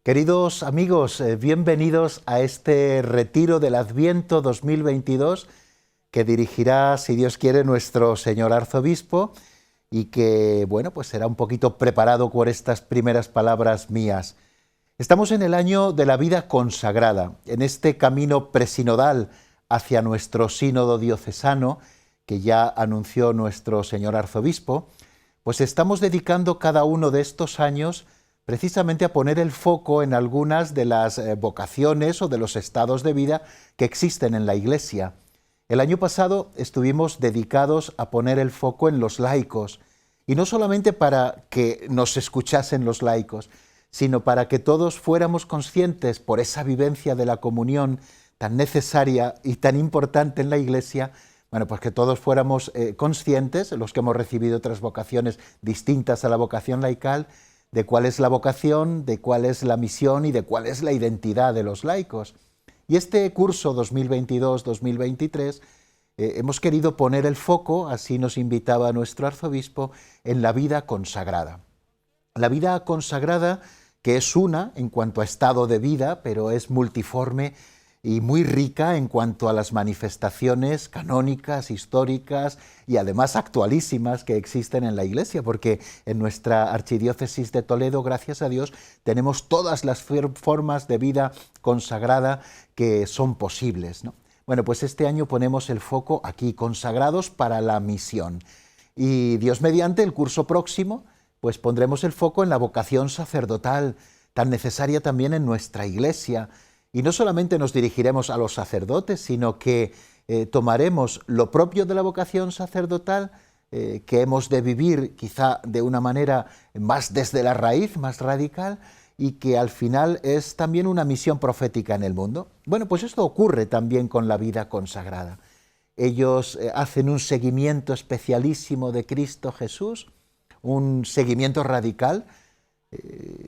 Queridos amigos, bienvenidos a este retiro del Adviento 2022 que dirigirá, si Dios quiere, nuestro señor arzobispo y que, bueno, pues será un poquito preparado por estas primeras palabras mías. Estamos en el año de la vida consagrada, en este camino presinodal hacia nuestro sínodo diocesano que ya anunció nuestro señor arzobispo, pues estamos dedicando cada uno de estos años precisamente a poner el foco en algunas de las vocaciones o de los estados de vida que existen en la Iglesia. El año pasado estuvimos dedicados a poner el foco en los laicos, y no solamente para que nos escuchasen los laicos, sino para que todos fuéramos conscientes, por esa vivencia de la comunión tan necesaria y tan importante en la Iglesia, bueno, pues que todos fuéramos conscientes, los que hemos recibido otras vocaciones distintas a la vocación laical, de cuál es la vocación, de cuál es la misión y de cuál es la identidad de los laicos. Y este curso 2022-2023 hemos querido poner el foco, así nos invitaba nuestro arzobispo, en la vida consagrada. La vida consagrada, que es una en cuanto a estado de vida, pero es multiforme y muy rica en cuanto a las manifestaciones canónicas, históricas y además actualísimas que existen en la Iglesia, porque en nuestra archidiócesis de Toledo, gracias a Dios, tenemos todas las formas de vida consagrada que son posibles, ¿no? Bueno, pues este año ponemos el foco aquí, consagrados para la misión. Y Dios mediante, el curso próximo, pues pondremos el foco en la vocación sacerdotal, tan necesaria también en nuestra Iglesia. Y no solamente nos dirigiremos a los sacerdotes, sino que tomaremos lo propio de la vocación sacerdotal, que hemos de vivir quizá de una manera más desde la raíz, más radical, y que al final es también una misión profética en el mundo. Bueno, pues esto ocurre también con la vida consagrada. Ellos hacen un seguimiento especialísimo de Cristo Jesús, un seguimiento radical,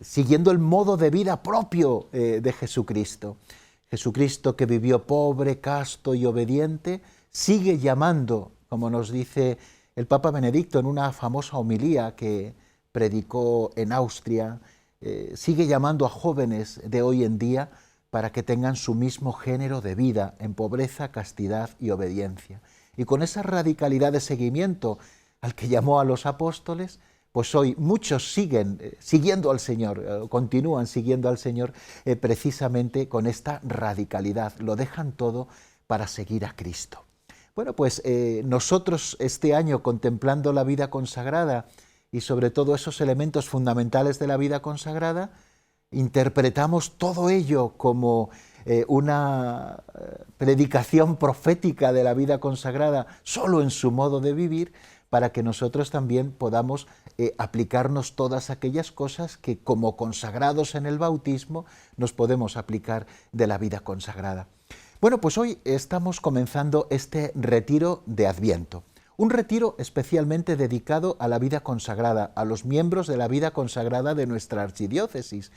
siguiendo el modo de vida propio de Jesucristo. Jesucristo, que vivió pobre, casto y obediente, sigue llamando, como nos dice el Papa Benedicto en una famosa homilía que predicó en Austria, sigue llamando a jóvenes de hoy en día para que tengan su mismo género de vida en pobreza, castidad y obediencia. Y con esa radicalidad de seguimiento al que llamó a los apóstoles, pues hoy muchos siguen siguiendo al Señor, continúan siguiendo al Señor precisamente con esta radicalidad. Lo dejan todo para seguir a Cristo. Bueno, pues nosotros este año, contemplando la vida consagrada y sobre todo esos elementos fundamentales de la vida consagrada, interpretamos todo ello como una predicación profética de la vida consagrada solo en su modo de vivir, para que nosotros también podamos aplicarnos todas aquellas cosas que como consagrados en el bautismo nos podemos aplicar de la vida consagrada. Bueno, pues hoy estamos comenzando este retiro de Adviento, un retiro especialmente dedicado a la vida consagrada, a los miembros de la vida consagrada de nuestra archidiócesis,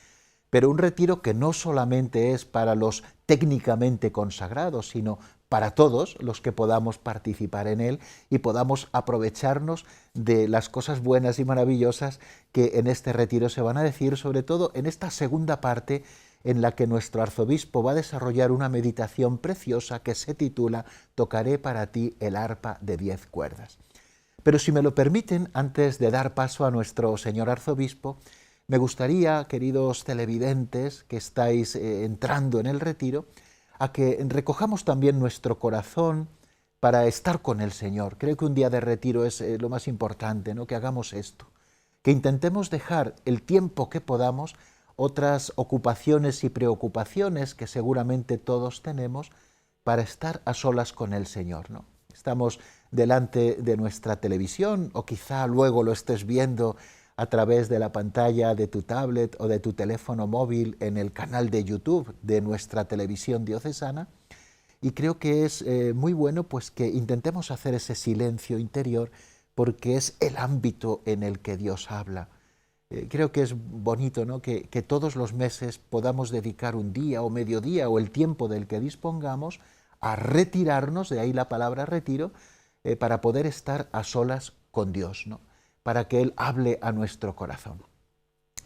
pero un retiro que no solamente es para los técnicamente consagrados, sino para todos los que podamos participar en él y podamos aprovecharnos de las cosas buenas y maravillosas que en este retiro se van a decir, sobre todo en esta segunda parte en la que nuestro arzobispo va a desarrollar una meditación preciosa que se titula «Tocaré para ti el arpa de 10 cuerdas». Pero si me lo permiten, antes de dar paso a nuestro señor arzobispo, me gustaría, queridos televidentes que estáis entrando en el retiro, a que recojamos también nuestro corazón para estar con el Señor. Creo que un día de retiro es lo más importante, ¿no? Que hagamos esto, que intentemos dejar el tiempo que podamos, otras ocupaciones y preocupaciones que seguramente todos tenemos, para estar a solas con el Señor, ¿no? Estamos delante de nuestra televisión o quizá luego lo estés viendo a través de la pantalla de tu tablet o de tu teléfono móvil en el canal de YouTube de nuestra televisión diocesana, y creo que es muy bueno pues que intentemos hacer ese silencio interior, porque es el ámbito en el que Dios habla. Creo que es bonito, ¿no? que todos los meses podamos dedicar un día o mediodía o el tiempo del que dispongamos a retirarnos, de ahí la palabra retiro, para poder estar a solas con Dios, ¿no? Para que Él hable a nuestro corazón.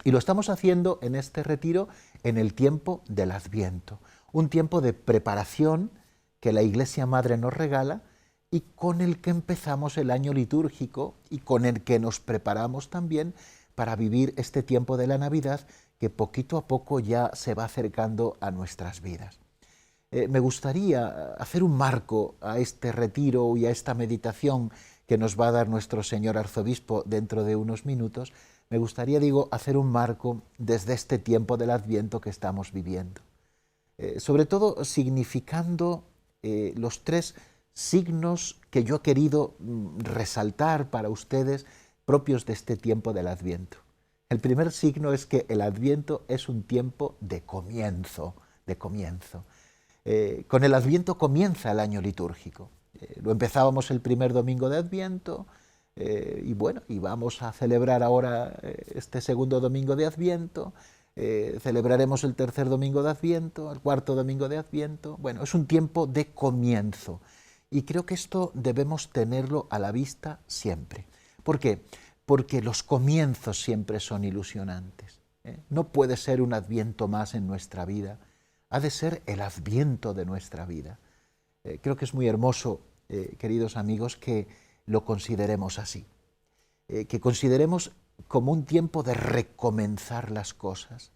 Y lo estamos haciendo en este retiro en el tiempo del Adviento, un tiempo de preparación que la Iglesia Madre nos regala y con el que empezamos el año litúrgico y con el que nos preparamos también para vivir este tiempo de la Navidad que poquito a poco ya se va acercando a nuestras vidas. Me gustaría hacer un marco a este retiro y a esta meditación que nos va a dar nuestro señor arzobispo dentro de unos minutos. Me gustaría, hacer un marco desde este tiempo del Adviento que estamos viviendo. Sobre todo significando los tres signos que yo he querido resaltar para ustedes propios de este tiempo del Adviento. El primer signo es que el Adviento es un tiempo de comienzo, con el Adviento comienza el año litúrgico. Lo empezábamos el primer domingo de Adviento y vamos a celebrar ahora este segundo domingo de Adviento. Celebraremos el tercer domingo de Adviento, el cuarto domingo de Adviento. Bueno, es un tiempo de comienzo y creo que esto debemos tenerlo a la vista siempre. ¿Por qué? Porque los comienzos siempre son ilusionantes. No puede ser un Adviento más en nuestra vida, ha de ser el Adviento de nuestra vida. Creo que es muy hermoso, queridos amigos, que lo consideremos así, que consideremos como un tiempo de recomenzar las cosas.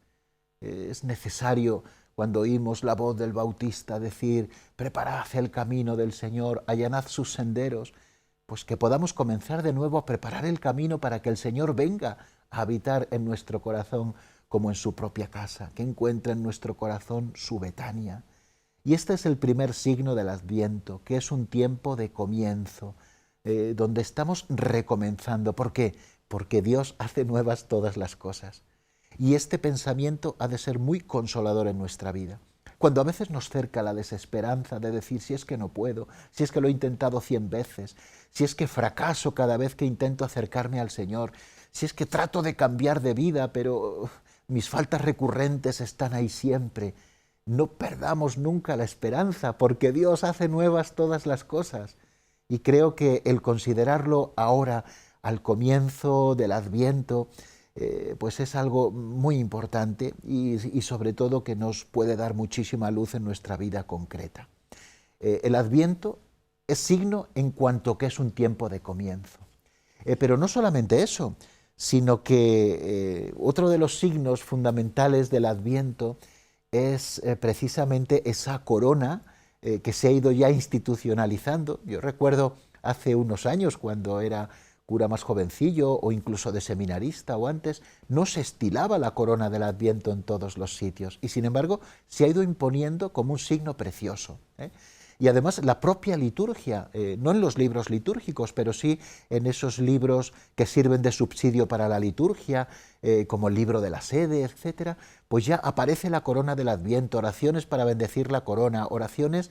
Es necesario, cuando oímos la voz del Bautista decir, preparad el camino del Señor, allanad sus senderos, pues que podamos comenzar de nuevo a preparar el camino para que el Señor venga a habitar en nuestro corazón como en su propia casa, que encuentre en nuestro corazón su Betania. Y este es el primer signo del Adviento, que es un tiempo de comienzo, donde estamos recomenzando. ¿Por qué? Porque Dios hace nuevas todas las cosas. Y este pensamiento ha de ser muy consolador en nuestra vida. Cuando a veces nos cerca la desesperanza de decir, si es que no puedo, si es que lo he intentado 100 veces, si es que fracaso cada vez que intento acercarme al Señor, si es que trato de cambiar de vida, pero mis faltas recurrentes están ahí siempre. No perdamos nunca la esperanza, porque Dios hace nuevas todas las cosas. Y creo que el considerarlo ahora, al comienzo del Adviento, pues es algo muy importante y sobre todo que nos puede dar muchísima luz en nuestra vida concreta. El Adviento es signo en cuanto que es un tiempo de comienzo. Pero no solamente eso, sino que otro de los signos fundamentales del Adviento es precisamente esa corona que se ha ido ya institucionalizando. Yo recuerdo hace unos años, cuando era cura más jovencillo o incluso de seminarista o antes, no se estilaba la corona del Adviento en todos los sitios y sin embargo se ha ido imponiendo como un signo precioso. Y además la propia liturgia, no en los libros litúrgicos, pero sí en esos libros que sirven de subsidio para la liturgia, como el libro de la sede, etcétera, pues ya aparece la corona del Adviento, oraciones para bendecir la corona, oraciones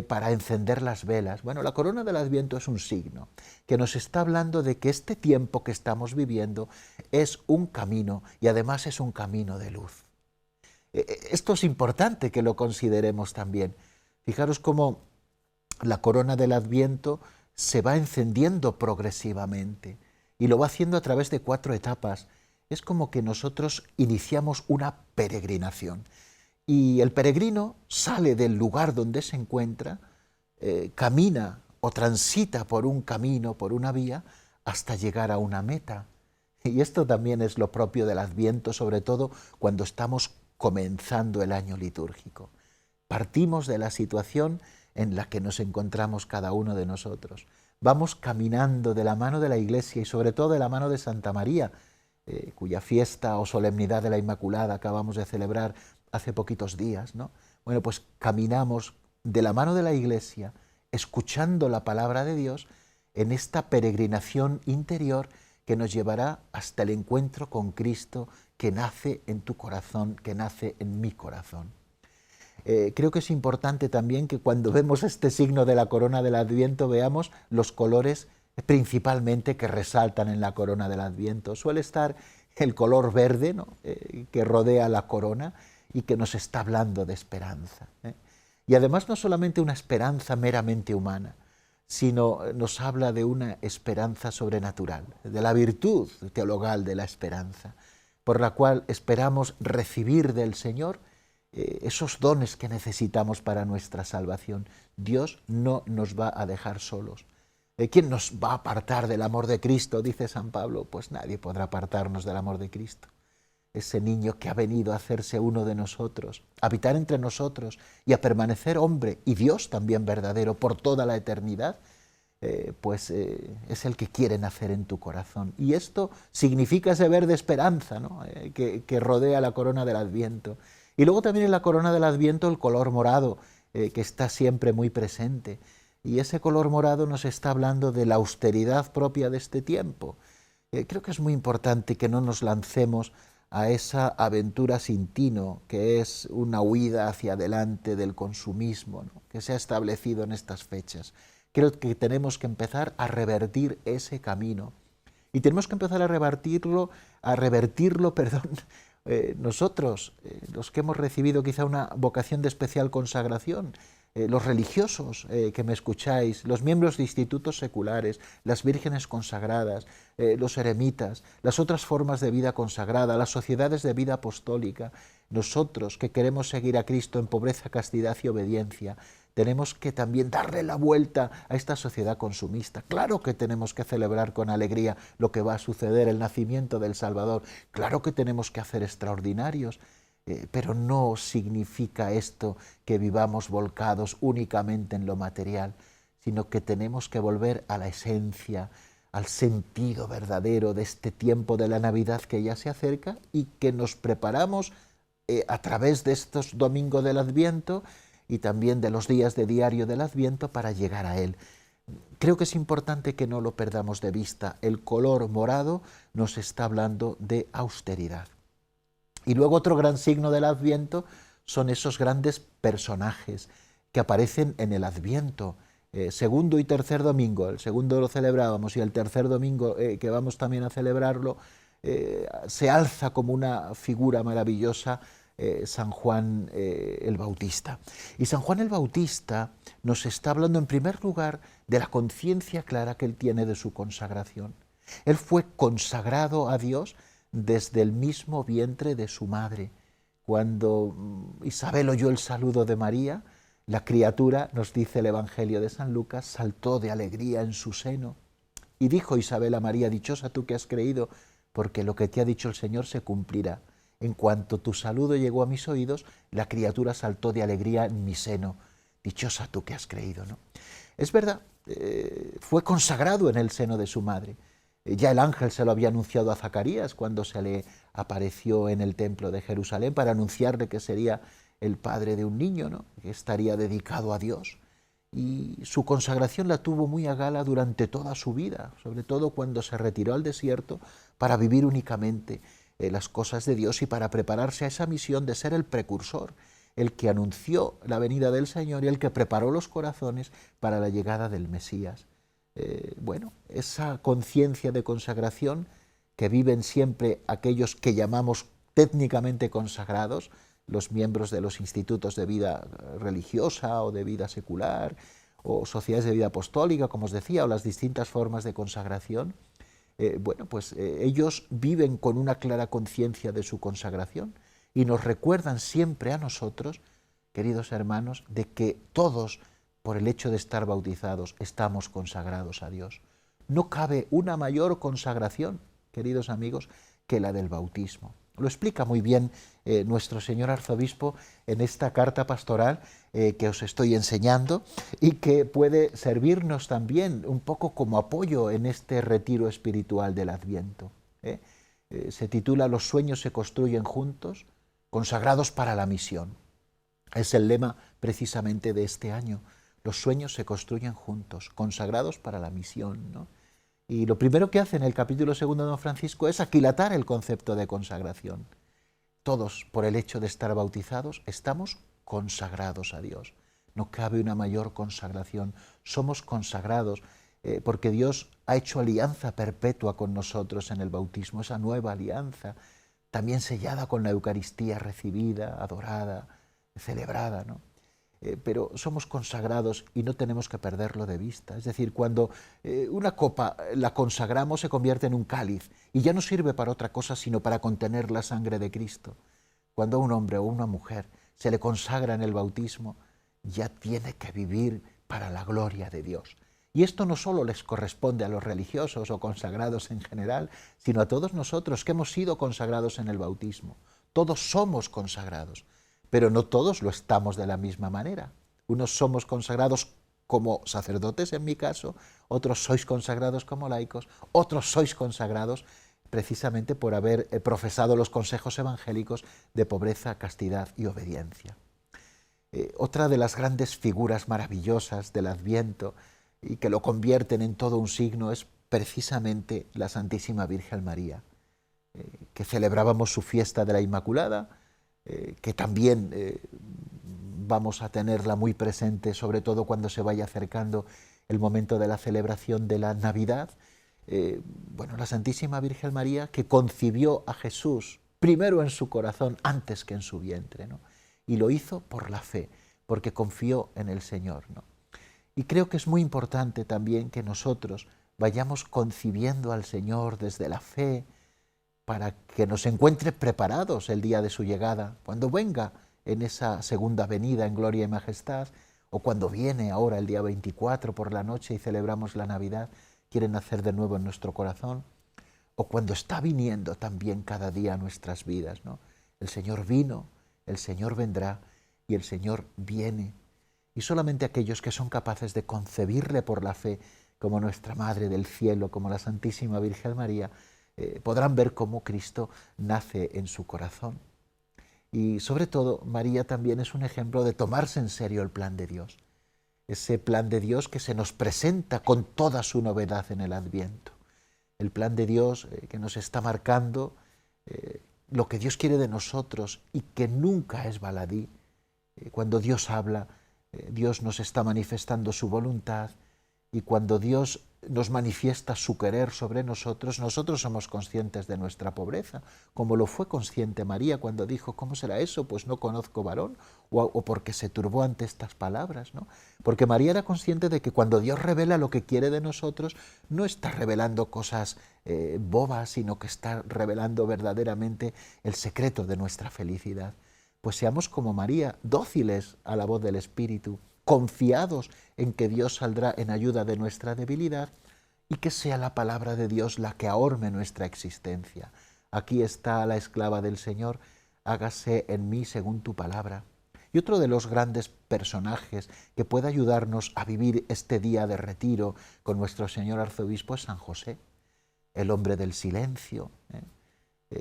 para encender las velas. Bueno, la corona del Adviento es un signo que nos está hablando de que este tiempo que estamos viviendo es un camino y además es un camino de luz. Esto es importante que lo consideremos también. Fijaros cómo la corona del Adviento se va encendiendo progresivamente y lo va haciendo a través de 4 etapas. Es como que nosotros iniciamos una peregrinación y el peregrino sale del lugar donde se encuentra, camina o transita por un camino, por una vía, hasta llegar a una meta. Y esto también es lo propio del Adviento, sobre todo cuando estamos comenzando el año litúrgico. Partimos de la situación en la que nos encontramos cada uno de nosotros. Vamos caminando de la mano de la Iglesia y sobre todo de la mano de Santa María, cuya fiesta o solemnidad de la Inmaculada acabamos de celebrar hace poquitos días, ¿no? Bueno, pues caminamos de la mano de la Iglesia, escuchando la palabra de Dios en esta peregrinación interior que nos llevará hasta el encuentro con Cristo que nace en tu corazón, que nace en mi corazón. Creo que es importante también que cuando vemos este signo de la corona del Adviento veamos los colores principalmente que resaltan en la corona del Adviento. Suele estar el color verde, ¿no? Que rodea la corona y que nos está hablando de esperanza. Y además no solamente una esperanza meramente humana, sino nos habla de una esperanza sobrenatural, de la virtud teologal de la esperanza. por la cual esperamos recibir del Señor esos dones que necesitamos para nuestra salvación. Dios no nos va a dejar solos. ¿Quién nos va a apartar del amor de Cristo? Dice San Pablo. Pues nadie podrá apartarnos del amor de Cristo. Ese niño que ha venido a hacerse uno de nosotros, a habitar entre nosotros y a permanecer hombre y Dios también verdadero por toda la eternidad, es el que quiere nacer en tu corazón. Y esto significa ese verde esperanza, ¿no? que rodea la corona del Adviento. Y luego también en la corona del Adviento el color morado, que está siempre muy presente. Y ese color morado nos está hablando de la austeridad propia de este tiempo. Creo que es muy importante que no nos lancemos a esa aventura sin tino, que es una huida hacia adelante del consumismo, ¿no? que se ha establecido en estas fechas. Creo que tenemos que empezar a revertir ese camino. Y tenemos que empezar a revertirlo, nosotros, los que hemos recibido quizá una vocación de especial consagración, los religiosos que me escucháis, los miembros de institutos seculares, las vírgenes consagradas, los eremitas, las otras formas de vida consagrada, las sociedades de vida apostólica, nosotros que queremos seguir a Cristo en pobreza, castidad y obediencia, tenemos que también darle la vuelta a esta sociedad consumista. Claro que tenemos que celebrar con alegría lo que va a suceder, el nacimiento del Salvador. Claro que tenemos que hacer extraordinarios, pero no significa esto que vivamos volcados únicamente en lo material, sino que tenemos que volver a la esencia, al sentido verdadero de este tiempo de la Navidad que ya se acerca y que nos preparamos a través de estos domingos del Adviento y también de los días de diario del Adviento para llegar a Él. Creo que es importante que no lo perdamos de vista. El color morado nos está hablando de austeridad. Y luego otro gran signo del Adviento son esos grandes personajes que aparecen en el Adviento. Segundo y tercer domingo, el segundo lo celebrábamos y el tercer domingo que vamos también a celebrarlo, se alza como una figura maravillosa San Juan el Bautista. Y San Juan el Bautista nos está hablando en primer lugar de la conciencia clara que él tiene de su consagración. Él fue consagrado a Dios desde el mismo vientre de su madre. Cuando Isabel oyó el saludo de María, la criatura, nos dice el Evangelio de San Lucas, saltó de alegría en su seno. Y dijo Isabel a María, dichosa tú que has creído, porque lo que te ha dicho el Señor se cumplirá. En cuanto tu saludo llegó a mis oídos, la criatura saltó de alegría en mi seno. Dichosa tú que has creído, ¿no? Es verdad, fue consagrado en el seno de su madre. Ya el ángel se lo había anunciado a Zacarías cuando se le apareció en el templo de Jerusalén para anunciarle que sería el padre de un niño, ¿no? Que estaría dedicado a Dios. Y su consagración la tuvo muy a gala durante toda su vida, sobre todo cuando se retiró al desierto para vivir únicamente las cosas de Dios y para prepararse a esa misión de ser el precursor, el que anunció la venida del Señor y el que preparó los corazones para la llegada del Mesías. Esa conciencia de consagración que viven siempre aquellos que llamamos técnicamente consagrados, los miembros de los institutos de vida religiosa o de vida secular, o sociedades de vida apostólica, como os decía, o las distintas formas de consagración, ellos viven con una clara conciencia de su consagración y nos recuerdan siempre a nosotros, queridos hermanos, de que todos, por el hecho de estar bautizados, estamos consagrados a Dios. No cabe una mayor consagración, queridos amigos, que la del bautismo. Lo explica muy bien nuestro señor arzobispo en esta carta pastoral que os estoy enseñando y que puede servirnos también un poco como apoyo en este retiro espiritual del Adviento. Se titula Los sueños se construyen juntos, consagrados para la misión. Es el lema precisamente de este año. Los sueños se construyen juntos, consagrados para la misión, ¿no? Y lo primero que hace en el capítulo 2 de Don Francisco es aquilatar el concepto de consagración. Todos, por el hecho de estar bautizados, estamos consagrados a Dios. No cabe una mayor consagración. Somos consagrados porque Dios ha hecho alianza perpetua con nosotros en el bautismo, esa nueva alianza, también sellada con la Eucaristía recibida, adorada, celebrada, ¿no? pero somos consagrados y no tenemos que perderlo de vista. Es decir, cuando una copa la consagramos se convierte en un cáliz y ya no sirve para otra cosa sino para contener la sangre de Cristo. Cuando a un hombre o una mujer se le consagra en el bautismo, ya tiene que vivir para la gloria de Dios. Y esto no solo les corresponde a los religiosos o consagrados en general, sino a todos nosotros que hemos sido consagrados en el bautismo. Todos somos consagrados, pero no todos lo estamos de la misma manera. Unos somos consagrados como sacerdotes, en mi caso, otros sois consagrados como laicos, otros sois consagrados precisamente por haber profesado los consejos evangélicos de pobreza, castidad y obediencia. Otra de las grandes figuras maravillosas del Adviento y que lo convierten en todo un signo es precisamente la Santísima Virgen María, que celebrábamos su fiesta de la Inmaculada, que también vamos a tenerla muy presente, sobre todo cuando se vaya acercando el momento de la celebración de la Navidad. Bueno, la Santísima Virgen María, que concibió a Jesús primero en su corazón antes que en su vientre, ¿no? Y lo hizo por la fe, porque confió en el Señor, ¿no? Y creo que es muy importante también que nosotros vayamos concibiendo al Señor desde la fe para que nos encuentre preparados el día de su llegada, cuando venga en esa segunda venida en gloria y majestad, o cuando viene ahora el día 24 por la noche y celebramos la Navidad, quiere nacer de nuevo en nuestro corazón, o cuando está viniendo también cada día a nuestras vidas, ¿no? El Señor vino, el Señor vendrá y el Señor viene. Y solamente aquellos que son capaces de concebirle por la fe, como nuestra Madre del Cielo, como la Santísima Virgen María, podrán ver cómo Cristo nace en su corazón. Y sobre todo, María también es un ejemplo de tomarse en serio el plan de Dios. Ese plan de Dios que se nos presenta con toda su novedad en el Adviento. El plan de Dios que nos está marcando lo que Dios quiere de nosotros y que nunca es baladí. Cuando Dios habla, Dios nos está manifestando su voluntad, y cuando Dios nos manifiesta su querer sobre nosotros, nosotros somos conscientes de nuestra pobreza, como lo fue consciente María cuando dijo, ¿cómo será eso? Pues no conozco varón, o porque se turbó ante estas palabras, ¿no? Porque María era consciente de que cuando Dios revela lo que quiere de nosotros, no está revelando cosas bobas, sino que está revelando verdaderamente el secreto de nuestra felicidad. Pues seamos como María, dóciles a la voz del Espíritu, confiados en que Dios saldrá en ayuda de nuestra debilidad y que sea la palabra de Dios la que ahorme nuestra existencia. Aquí está la esclava del Señor, hágase en mí según tu palabra. Y otro de los grandes personajes que puede ayudarnos a vivir este día de retiro con nuestro Señor Arzobispo es San José, el hombre del silencio,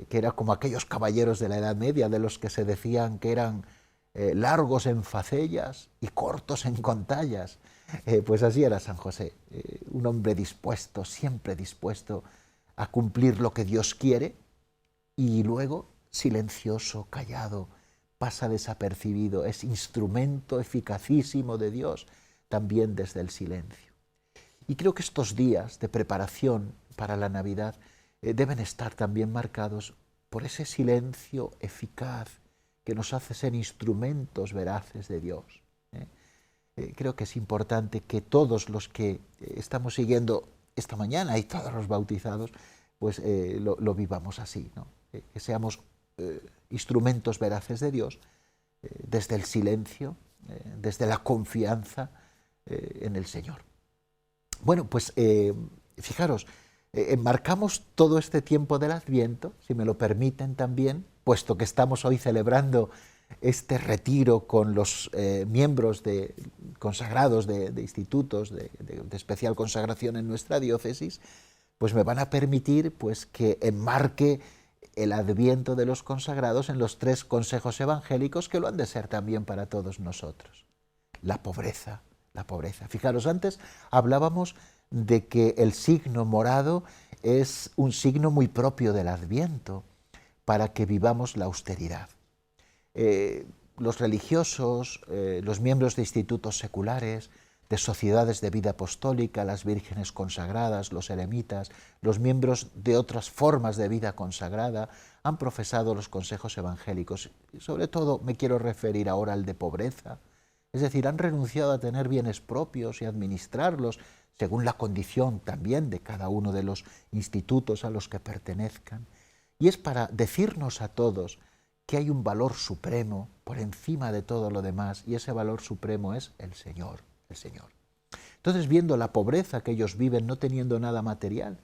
que era como aquellos caballeros de la Edad Media de los que se decían que eran largos en facellas y cortos en contallas. Pues así era San José, un hombre dispuesto, siempre dispuesto a cumplir lo que Dios quiere, y luego silencioso, callado, pasa desapercibido, es instrumento eficacísimo de Dios también desde el silencio. Y creo que estos días de preparación para la Navidad deben estar también marcados por ese silencio eficaz que nos hace ser instrumentos veraces de Dios. Creo que es importante que todos los que estamos siguiendo esta mañana y todos los bautizados, pues lo vivamos así, ¿no? Que seamos instrumentos veraces de Dios desde el silencio, desde la confianza en el Señor. Bueno, pues fijaros, enmarcamos todo este tiempo del Adviento, si me lo permiten también, puesto que estamos hoy celebrando este retiro con los miembros consagrados de institutos de especial consagración en nuestra diócesis, pues me van a permitir pues, que enmarque el Adviento de los consagrados en los 3 consejos evangélicos que lo han de ser también para todos nosotros. La pobreza, la pobreza. Fijaros, antes hablábamos de que el signo morado es un signo muy propio del Adviento para que vivamos la austeridad. Los religiosos, los miembros de institutos seculares, de sociedades de vida apostólica, las vírgenes consagradas, los eremitas, los miembros de otras formas de vida consagrada, han profesado los consejos evangélicos. Sobre todo me quiero referir ahora al de pobreza, Es decir, han renunciado a tener bienes propios y administrarlos según la condición también de cada uno de los institutos a los que pertenezcan. Y es para decirnos a todos que hay un valor supremo por encima de todo lo demás, y ese valor supremo es el Señor, el Señor. Entonces, viendo la pobreza que ellos viven no teniendo nada material,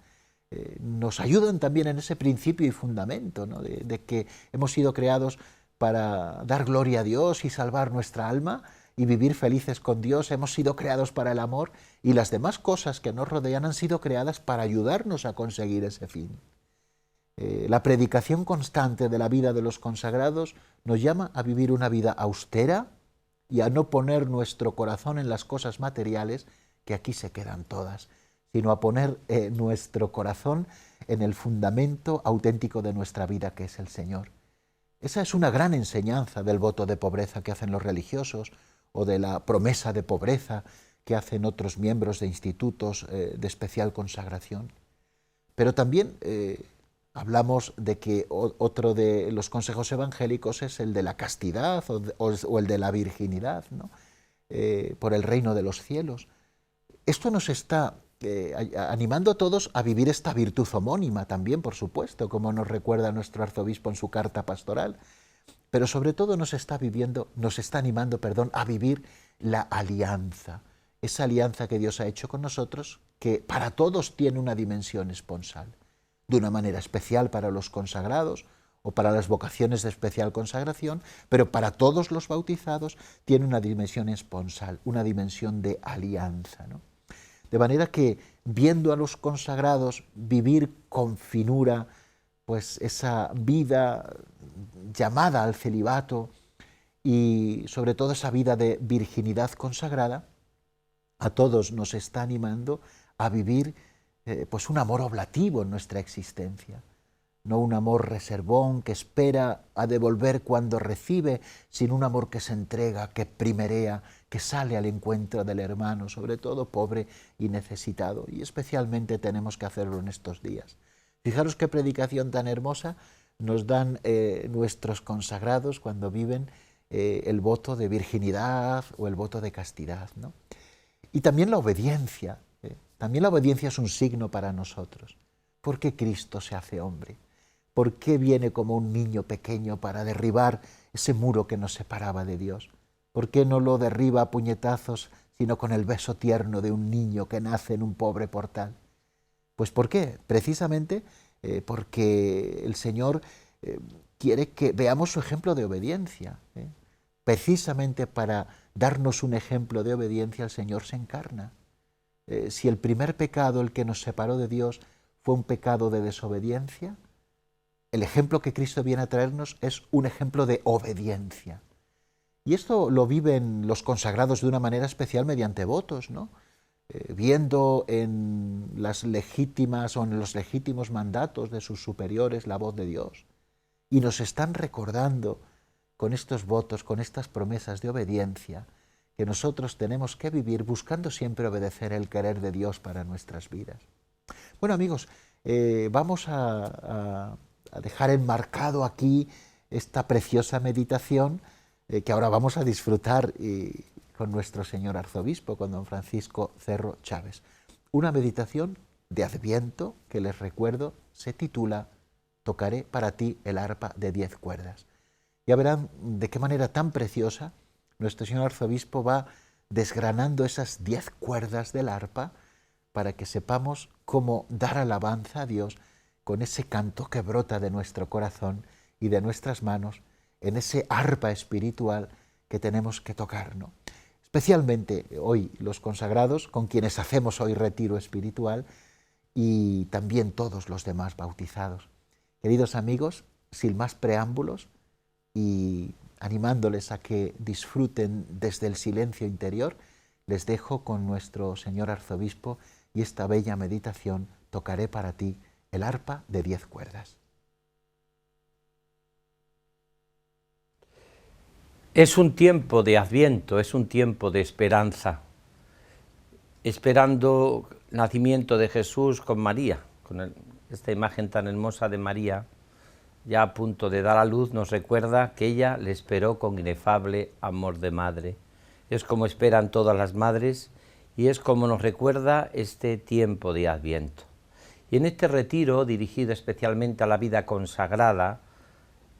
nos ayudan también en ese principio y fundamento, ¿no? de que hemos sido creados para dar gloria a Dios y salvar nuestra alma y vivir felices con Dios. Hemos sido creados para el amor, y las demás cosas que nos rodean han sido creadas para ayudarnos a conseguir ese fin. La predicación constante de la vida de los consagrados nos llama a vivir una vida austera y a no poner nuestro corazón en las cosas materiales, que aquí se quedan todas, sino a poner nuestro corazón en el fundamento auténtico de nuestra vida, que es el Señor. Esa es una gran enseñanza del voto de pobreza que hacen los religiosos, o de la promesa de pobreza que hacen otros miembros de institutos de especial consagración. Pero también hablamos de que otro de los consejos evangélicos es el de la castidad o el de la virginidad, ¿no? Por el reino de los cielos. Esto nos está animando a todos a vivir esta virtud homónima también, por supuesto, como nos recuerda nuestro arzobispo en su carta pastoral, pero sobre todo nos está animando a vivir la alianza, esa alianza que Dios ha hecho con nosotros, que para todos tiene una dimensión esponsal, de una manera especial para los consagrados o para las vocaciones de especial consagración, pero para todos los bautizados tiene una dimensión esponsal, una dimensión de alianza, ¿no? De manera que, viendo a los consagrados vivir con finura pues esa vida llamada al celibato y sobre todo esa vida de virginidad consagrada, a todos nos está animando a vivir pues un amor oblativo en nuestra existencia, no un amor reservón que espera a devolver cuando recibe, sino un amor que se entrega, que primerea, que sale al encuentro del hermano, sobre todo pobre y necesitado, y especialmente tenemos que hacerlo en estos días. Fijaros qué predicación tan hermosa nos dan nuestros consagrados cuando viven el voto de virginidad o el voto de castidad, ¿no? Y también la obediencia. También la obediencia es un signo para nosotros. ¿Por qué Cristo se hace hombre? ¿Por qué viene como un niño pequeño para derribar ese muro que nos separaba de Dios? ¿Por qué no lo derriba a puñetazos, sino con el beso tierno de un niño que nace en un pobre portal? Pues ¿por qué? Precisamente porque el Señor quiere que veamos su ejemplo de obediencia. Precisamente para darnos un ejemplo de obediencia, el Señor se encarna. Si el primer pecado, el que nos separó de Dios, fue un pecado de desobediencia, el ejemplo que Cristo viene a traernos es un ejemplo de obediencia. Y esto lo viven los consagrados de una manera especial mediante votos, ¿no? Viendo en las legítimas o en los legítimos mandatos de sus superiores la voz de Dios. Y nos están recordando con estos votos, con estas promesas de obediencia, que nosotros tenemos que vivir buscando siempre obedecer el querer de Dios para nuestras vidas. Bueno, amigos, vamos a dejar enmarcado aquí esta preciosa meditación que ahora vamos a disfrutar con nuestro señor arzobispo, con don Francisco Cerro Chávez. Una meditación de Adviento que, les recuerdo, se titula Tocaré para ti el arpa de 10 cuerdas. Ya verán de qué manera tan preciosa nuestro señor arzobispo va desgranando esas 10 cuerdas del arpa para que sepamos cómo dar alabanza a Dios con ese canto que brota de nuestro corazón y de nuestras manos en ese arpa espiritual que tenemos que tocar, ¿no? Especialmente hoy los consagrados, con quienes hacemos hoy retiro espiritual, y también todos los demás bautizados. Queridos amigos, sin más preámbulos y animándoles a que disfruten desde el silencio interior, les dejo con nuestro señor arzobispo y esta bella meditación, Tocaré para ti el arpa de 10 cuerdas. Es un tiempo de Adviento, es un tiempo de esperanza, esperando el nacimiento de Jesús con María, con esta imagen tan hermosa de María, ya a punto de dar a luz, nos recuerda que ella le esperó con inefable amor de madre. es como esperan todas las madres y es como nos recuerda este tiempo de Adviento. Y en este retiro, dirigido especialmente a la vida consagrada,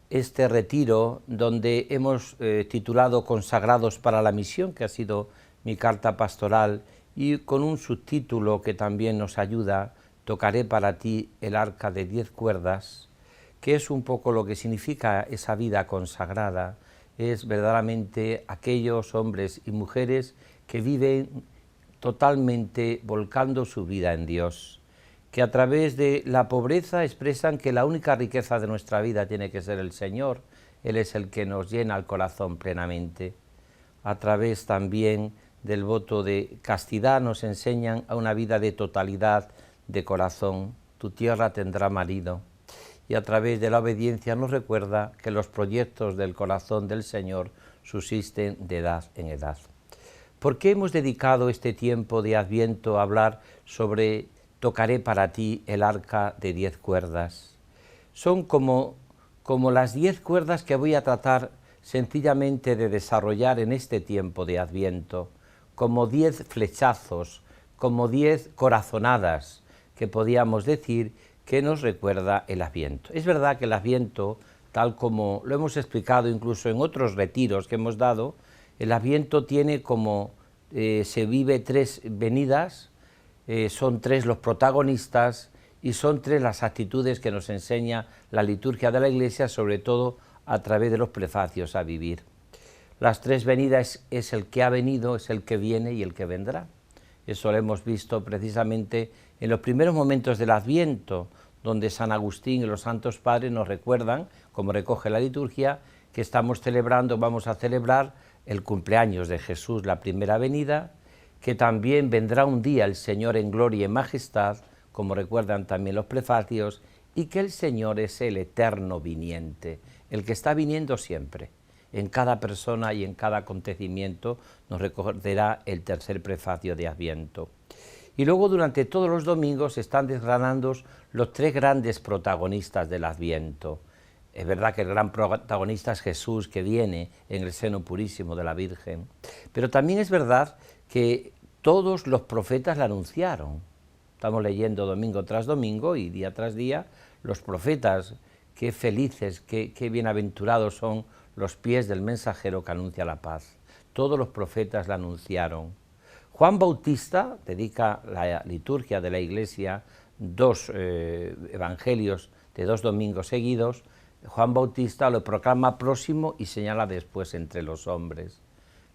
este retiro donde hemos titulado Consagrados para la Misión, que ha sido mi carta pastoral, y con un subtítulo que también nos ayuda, Tocaré para ti el arca de 10 cuerdas, que es un poco lo que significa esa vida consagrada, es verdaderamente aquellos hombres y mujeres que viven totalmente volcando su vida en Dios, que a través de la pobreza expresan que la única riqueza de nuestra vida tiene que ser el Señor. Él es el que nos llena el corazón plenamente. A través también del voto de castidad nos enseñan a una vida de totalidad de corazón. Tu tierra tendrá marido. Y a través de la obediencia nos recuerda que los proyectos del corazón del Señor subsisten de edad en edad. ¿Por qué hemos dedicado este tiempo de Adviento a hablar sobre Tocaré para ti el arca de 10 cuerdas? Son como las 10 cuerdas que voy a tratar sencillamente de desarrollar en este tiempo de Adviento, como 10 flechazos, como 10 corazonadas, que podíamos decir que nos recuerda el Adviento. Es verdad que el Adviento, tal como lo hemos explicado incluso en otros retiros que hemos dado, el Adviento tiene como, se vive 3 venidas, son 3 los protagonistas y son 3 las actitudes que nos enseña la liturgia de la Iglesia, sobre todo a través de los prefacios a vivir. Las 3 venidas es el que ha venido, es el que viene y el que vendrá. Eso lo hemos visto precisamente en los primeros momentos del Adviento, donde San Agustín y los Santos Padres nos recuerdan, como recoge la liturgia, que estamos celebrando, vamos a celebrar el cumpleaños de Jesús, la primera venida, que también vendrá un día el Señor en gloria y majestad, como recuerdan también los prefacios, y que el Señor es el eterno viniente, el que está viniendo siempre. En cada persona y en cada acontecimiento nos recordará el tercer prefacio de Adviento. Y luego durante todos los domingos están desgranando los 3 grandes protagonistas del Adviento. Es verdad que el gran protagonista es Jesús, que viene en el seno purísimo de la Virgen, pero también es verdad que todos los profetas la anunciaron. Estamos leyendo domingo tras domingo y día tras día los profetas, qué felices, qué bienaventurados son los pies del mensajero que anuncia la paz. Todos los profetas la anunciaron. Juan Bautista dedica la liturgia de la Iglesia 2 evangelios de 2 domingos seguidos. Juan Bautista lo proclama próximo y señala después entre los hombres.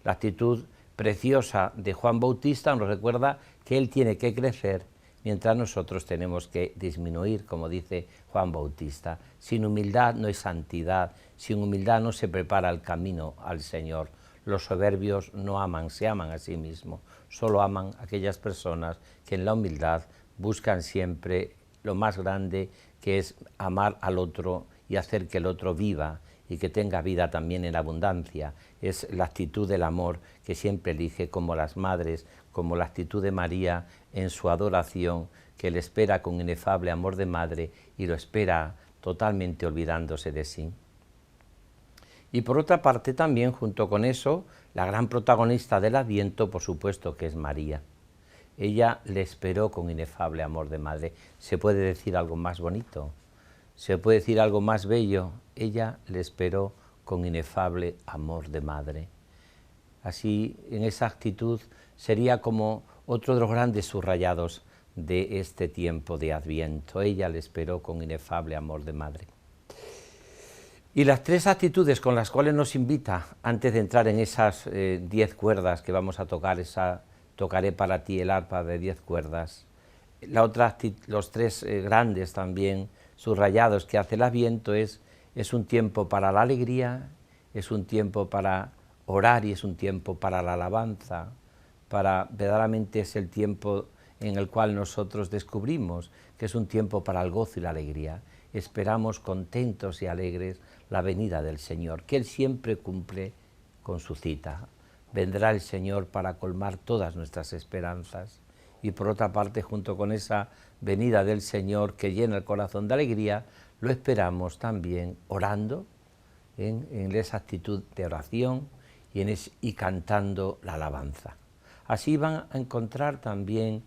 La actitud preciosa de Juan Bautista nos recuerda que él tiene que crecer mientras nosotros tenemos que disminuir, como dice Juan Bautista. Sin humildad no hay santidad, sin humildad no se prepara el camino al Señor. Los soberbios no aman, se aman a sí mismos, solo aman a aquellas personas que en la humildad buscan siempre lo más grande, que es amar al otro y hacer que el otro viva y que tenga vida también en abundancia. Es la actitud del amor que siempre elige, como las madres, como la actitud de María en su adoración, que le espera con inefable amor de madre y lo espera totalmente olvidándose de sí. Y por otra parte también, junto con eso, la gran protagonista del Adviento, por supuesto, que es María. Ella le esperó con inefable amor de madre. ¿Se puede decir algo más bonito? ¿Se puede decir algo más bello? Ella le esperó con inefable amor de madre. Así, en esa actitud, sería como otro de los grandes subrayados de este tiempo de Adviento. Ella le esperó con inefable amor de madre. Y las 3 actitudes con las cuales nos invita, antes de entrar en esas 10 cuerdas que vamos a tocar, Tocaré para ti el arpa de 10 cuerdas, los 3 grandes también subrayados que hace el Adviento es un tiempo para la alegría, es un tiempo para orar y es un tiempo para la alabanza, verdaderamente es el tiempo en el cual nosotros descubrimos que es un tiempo para el gozo y la alegría. Esperamos contentos y alegres la venida del Señor, que Él siempre cumple con su cita. Vendrá el Señor para colmar todas nuestras esperanzas. Y por otra parte, junto con esa venida del Señor que llena el corazón de alegría, lo esperamos también orando, en esa actitud de oración y cantando la alabanza. Así van a encontrar también,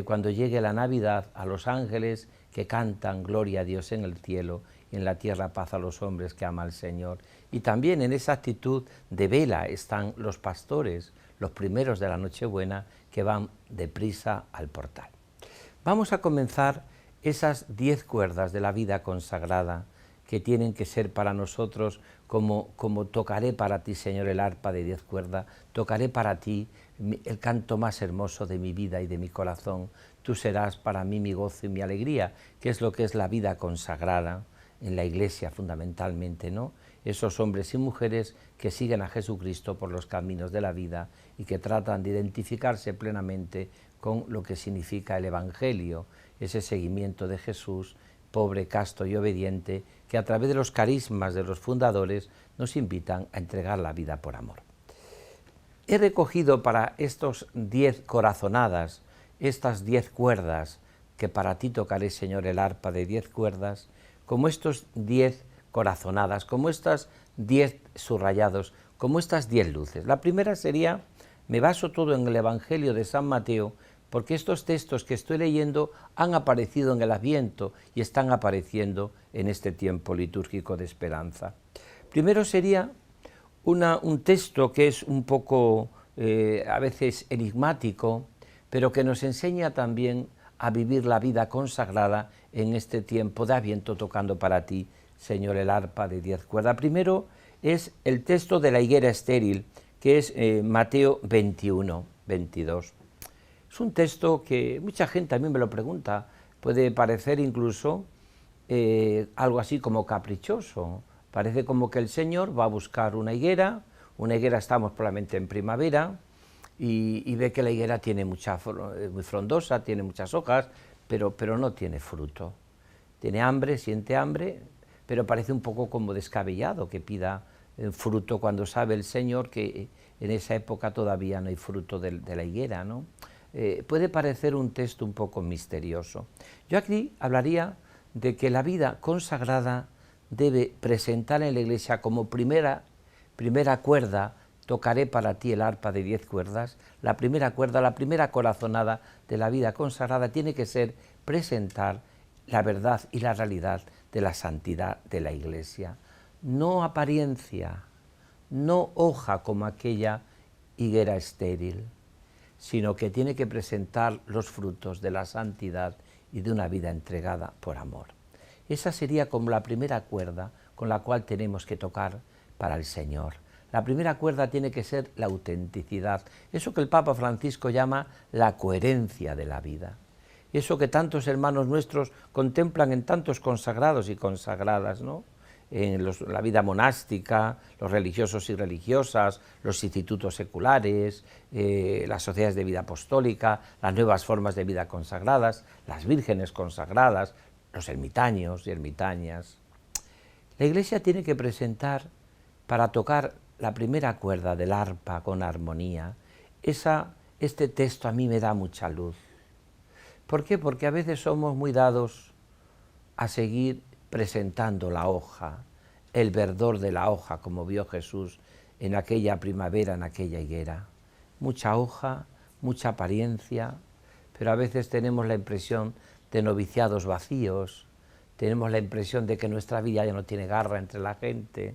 cuando llegue la Navidad, a los ángeles que cantan gloria a Dios en el cielo y en la tierra paz a los hombres que ama al Señor. Y también en esa actitud de vela están los pastores, los primeros de la Nochebuena, que van deprisa al portal. Vamos a comenzar esas 10 cuerdas de la vida consagrada que tienen que ser para nosotros como tocaré para ti, Señor, el arpa de 10 cuerdas, tocaré para ti el canto más hermoso de mi vida y de mi corazón. Tú serás para mí mi gozo y mi alegría, que es lo que es la vida consagrada en la Iglesia fundamentalmente, ¿no? Esos hombres y mujeres que siguen a Jesucristo por los caminos de la vida y que tratan de identificarse plenamente con lo que significa el Evangelio, ese seguimiento de Jesús, pobre, casto y obediente, que a través de los carismas de los fundadores nos invitan a entregar la vida por amor. He recogido para estos 10 corazonadas, estas 10 cuerdas, que para ti tocaré, Señor, el arpa de 10 cuerdas, como estos 10 corazonadas, como estas 10 subrayados, como estas 10 luces. La primera sería, me baso todo en el Evangelio de San Mateo, porque estos textos que estoy leyendo han aparecido en el Adviento y están apareciendo en este tiempo litúrgico de esperanza. Primero sería un texto que es un poco a veces enigmático, pero que nos enseña también a vivir la vida consagrada en este tiempo de Adviento, tocando para ti, Señor, el arpa de 10 cuerdas. Primero es el texto de la higuera estéril, que es Mateo 21, 22. Es un texto que mucha gente a mí me lo pregunta, puede parecer incluso algo así como caprichoso. Parece como que el Señor va a buscar una higuera estamos probablemente en primavera, y ve que la higuera tiene muy frondosa, tiene muchas hojas, pero no tiene fruto. Tiene hambre, siente hambre, pero parece un poco como descabellado que pida fruto cuando sabe el Señor que en esa época todavía no hay fruto de la higuera, ¿no? Puede parecer un texto un poco misterioso. Yo aquí hablaría de que la vida consagrada debe presentar en la Iglesia como primera cuerda, tocaré para ti el arpa de 10 cuerdas, la primera cuerda, la primera corazonada de la vida consagrada tiene que ser presentar la verdad y la realidad de la santidad de la Iglesia. No apariencia, no hoja como aquella higuera estéril, sino que tiene que presentar los frutos de la santidad y de una vida entregada por amor. Esa sería como la primera cuerda con la cual tenemos que tocar para el Señor. La primera cuerda tiene que ser la autenticidad, eso que el Papa Francisco llama la coherencia de la vida. Eso que tantos hermanos nuestros contemplan en tantos consagrados y consagradas, ¿no? En la vida monástica, los religiosos y religiosas, los institutos seculares, las sociedades de vida apostólica, las nuevas formas de vida consagradas, las vírgenes consagradas, los ermitaños y ermitañas. La Iglesia tiene que presentar, para tocar la primera cuerda del arpa con armonía, este texto a mí me da mucha luz. ¿Por qué? Porque a veces somos muy dados a seguir presentando la hoja, el verdor de la hoja, como vio Jesús en aquella primavera, en aquella higuera. Mucha hoja, mucha apariencia, pero a veces tenemos la impresión de noviciados vacíos, tenemos la impresión de que nuestra vida ya no tiene garra entre la gente,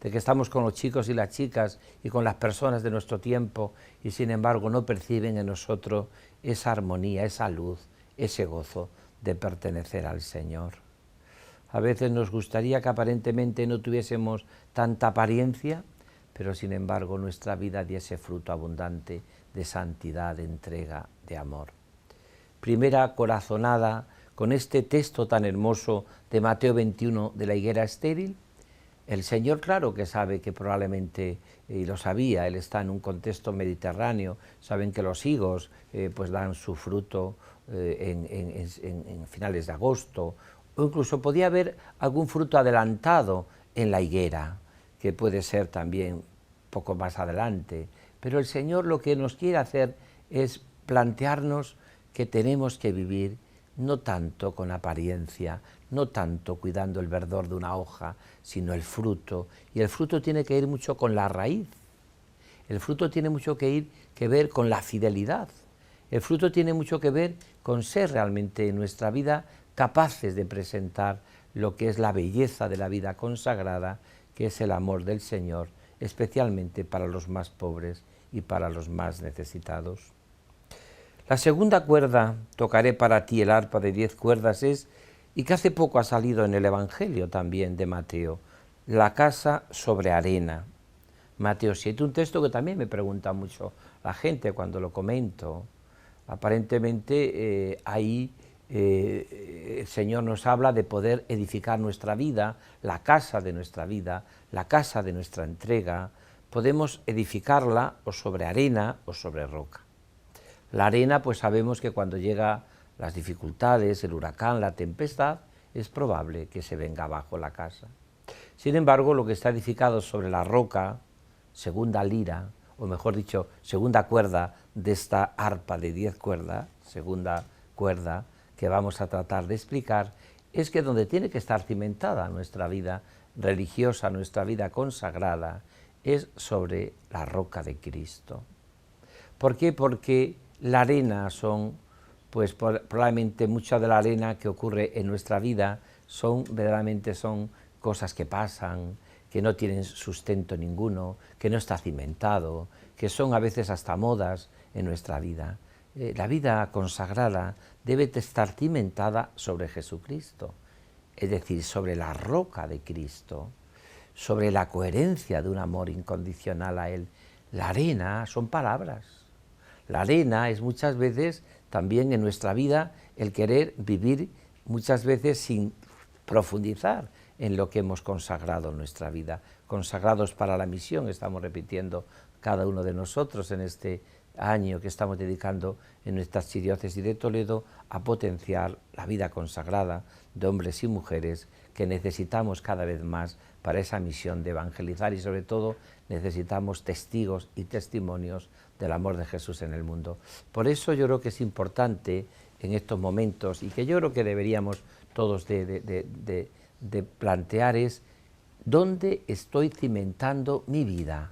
de que estamos con los chicos y las chicas y con las personas de nuestro tiempo y sin embargo no perciben en nosotros esa armonía, esa luz, ese gozo de pertenecer al Señor. A veces nos gustaría que aparentemente no tuviésemos tanta apariencia, pero sin embargo nuestra vida diese fruto abundante de santidad, de entrega, de amor. Primera corazonada con este texto tan hermoso de Mateo 21 de la higuera estéril. El Señor, claro que sabe que probablemente, y lo sabía, Él está en un contexto mediterráneo, saben que los higos pues dan su fruto en finales de agosto, o incluso podía haber algún fruto adelantado en la higuera, que puede ser también poco más adelante. Pero el Señor lo que nos quiere hacer es plantearnos que tenemos que vivir no tanto con apariencia, no tanto cuidando el verdor de una hoja, sino el fruto. Y el fruto tiene que ir mucho con la raíz. El fruto tiene mucho que ver con la fidelidad. El fruto tiene mucho que ver con ser realmente en nuestra vida capaces de presentar lo que es la belleza de la vida consagrada, que es el amor del Señor, especialmente para los más pobres y para los más necesitados. La segunda cuerda, tocaré para ti el arpa de 10 cuerdas, y que hace poco ha salido en el Evangelio también de Mateo, la casa sobre arena. Mateo 7, un texto que también me pregunta mucho la gente cuando lo comento. Aparentemente ahí el Señor nos habla de poder edificar nuestra vida, la casa de nuestra vida, la casa de nuestra entrega. Podemos edificarla o sobre arena o sobre roca. La arena, pues sabemos que cuando llega las dificultades, el huracán, la tempestad, es probable que se venga abajo la casa. Sin embargo, lo que está edificado sobre la roca, segunda lira, o mejor dicho, segunda cuerda de esta arpa de 10 cuerdas, segunda cuerda que vamos a tratar de explicar, es que donde tiene que estar cimentada nuestra vida religiosa, nuestra vida consagrada, es sobre la roca de Cristo. ¿Por qué? Porque la arena son, pues probablemente mucha de la arena que ocurre en nuestra vida verdaderamente son cosas que pasan, que no tienen sustento ninguno, que no está cimentado, que son a veces hasta modas en nuestra vida. La vida consagrada debe estar cimentada sobre Jesucristo, es decir, sobre la roca de Cristo, sobre la coherencia de un amor incondicional a Él. La arena son palabras. La arena es muchas veces también en nuestra vida el querer vivir muchas veces sin profundizar en lo que hemos consagrado en nuestra vida. Consagrados para la misión, estamos repitiendo cada uno de nosotros en este año que estamos dedicando en nuestra archidiócesis de Toledo a potenciar la vida consagrada de hombres y mujeres que necesitamos cada vez más para esa misión de evangelizar y sobre todo necesitamos testigos y testimonios del amor de Jesús en el mundo. Por eso yo creo que es importante en estos momentos y que yo creo que deberíamos todos de plantear es ¿dónde estoy cimentando mi vida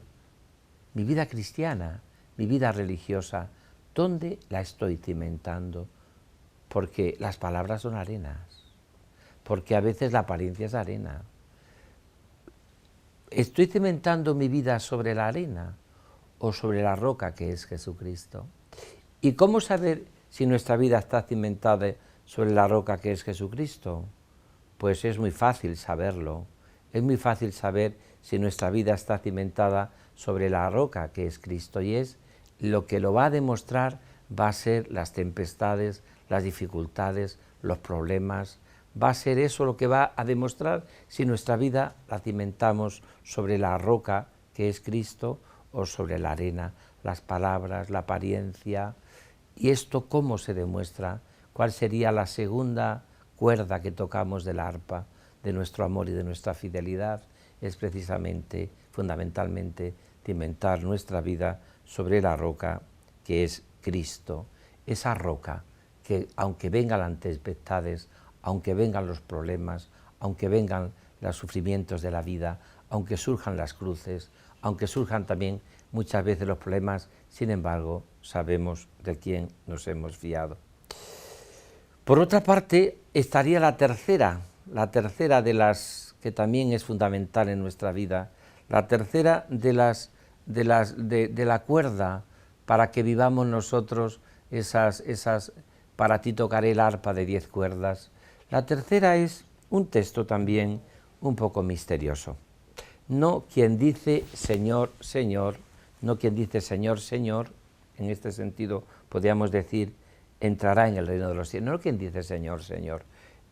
cristiana, mi vida religiosa? ¿Dónde la estoy cimentando? Porque las palabras son arenas, porque a veces la apariencia es arena. ¿Estoy cimentando mi vida sobre la arena o sobre la roca que es Jesucristo? ¿Y cómo saber si nuestra vida está cimentada sobre la roca que es Jesucristo? Pues es muy fácil saberlo. Es muy fácil saber si nuestra vida está cimentada sobre la roca que es Cristo, y es lo que lo va a demostrar va a ser las tempestades, las dificultades, los problemas. Va a ser eso lo que va a demostrar si nuestra vida la cimentamos sobre la roca que es Cristo o sobre la arena, las palabras, la apariencia. ¿Y esto cómo se demuestra? ¿Cuál sería la segunda cuerda que tocamos del arpa de nuestro amor y de nuestra fidelidad? Es precisamente, fundamentalmente, cimentar nuestra vida sobre la roca que es Cristo, esa roca que aunque vengan las tempestades, aunque vengan los problemas, aunque vengan los sufrimientos de la vida, aunque surjan las cruces, aunque surjan también muchas veces los problemas, sin embargo, sabemos de quién nos hemos fiado. Por otra parte, estaría la tercera de las que también es fundamental en nuestra vida, la tercera de la cuerda para que vivamos nosotros para ti tocaré el arpa de 10 cuerdas. La tercera es un texto también un poco misterioso. No quien dice Señor, Señor, no quien dice Señor, Señor, en este sentido podríamos decir entrará en el reino de los cielos, no quien dice Señor, Señor.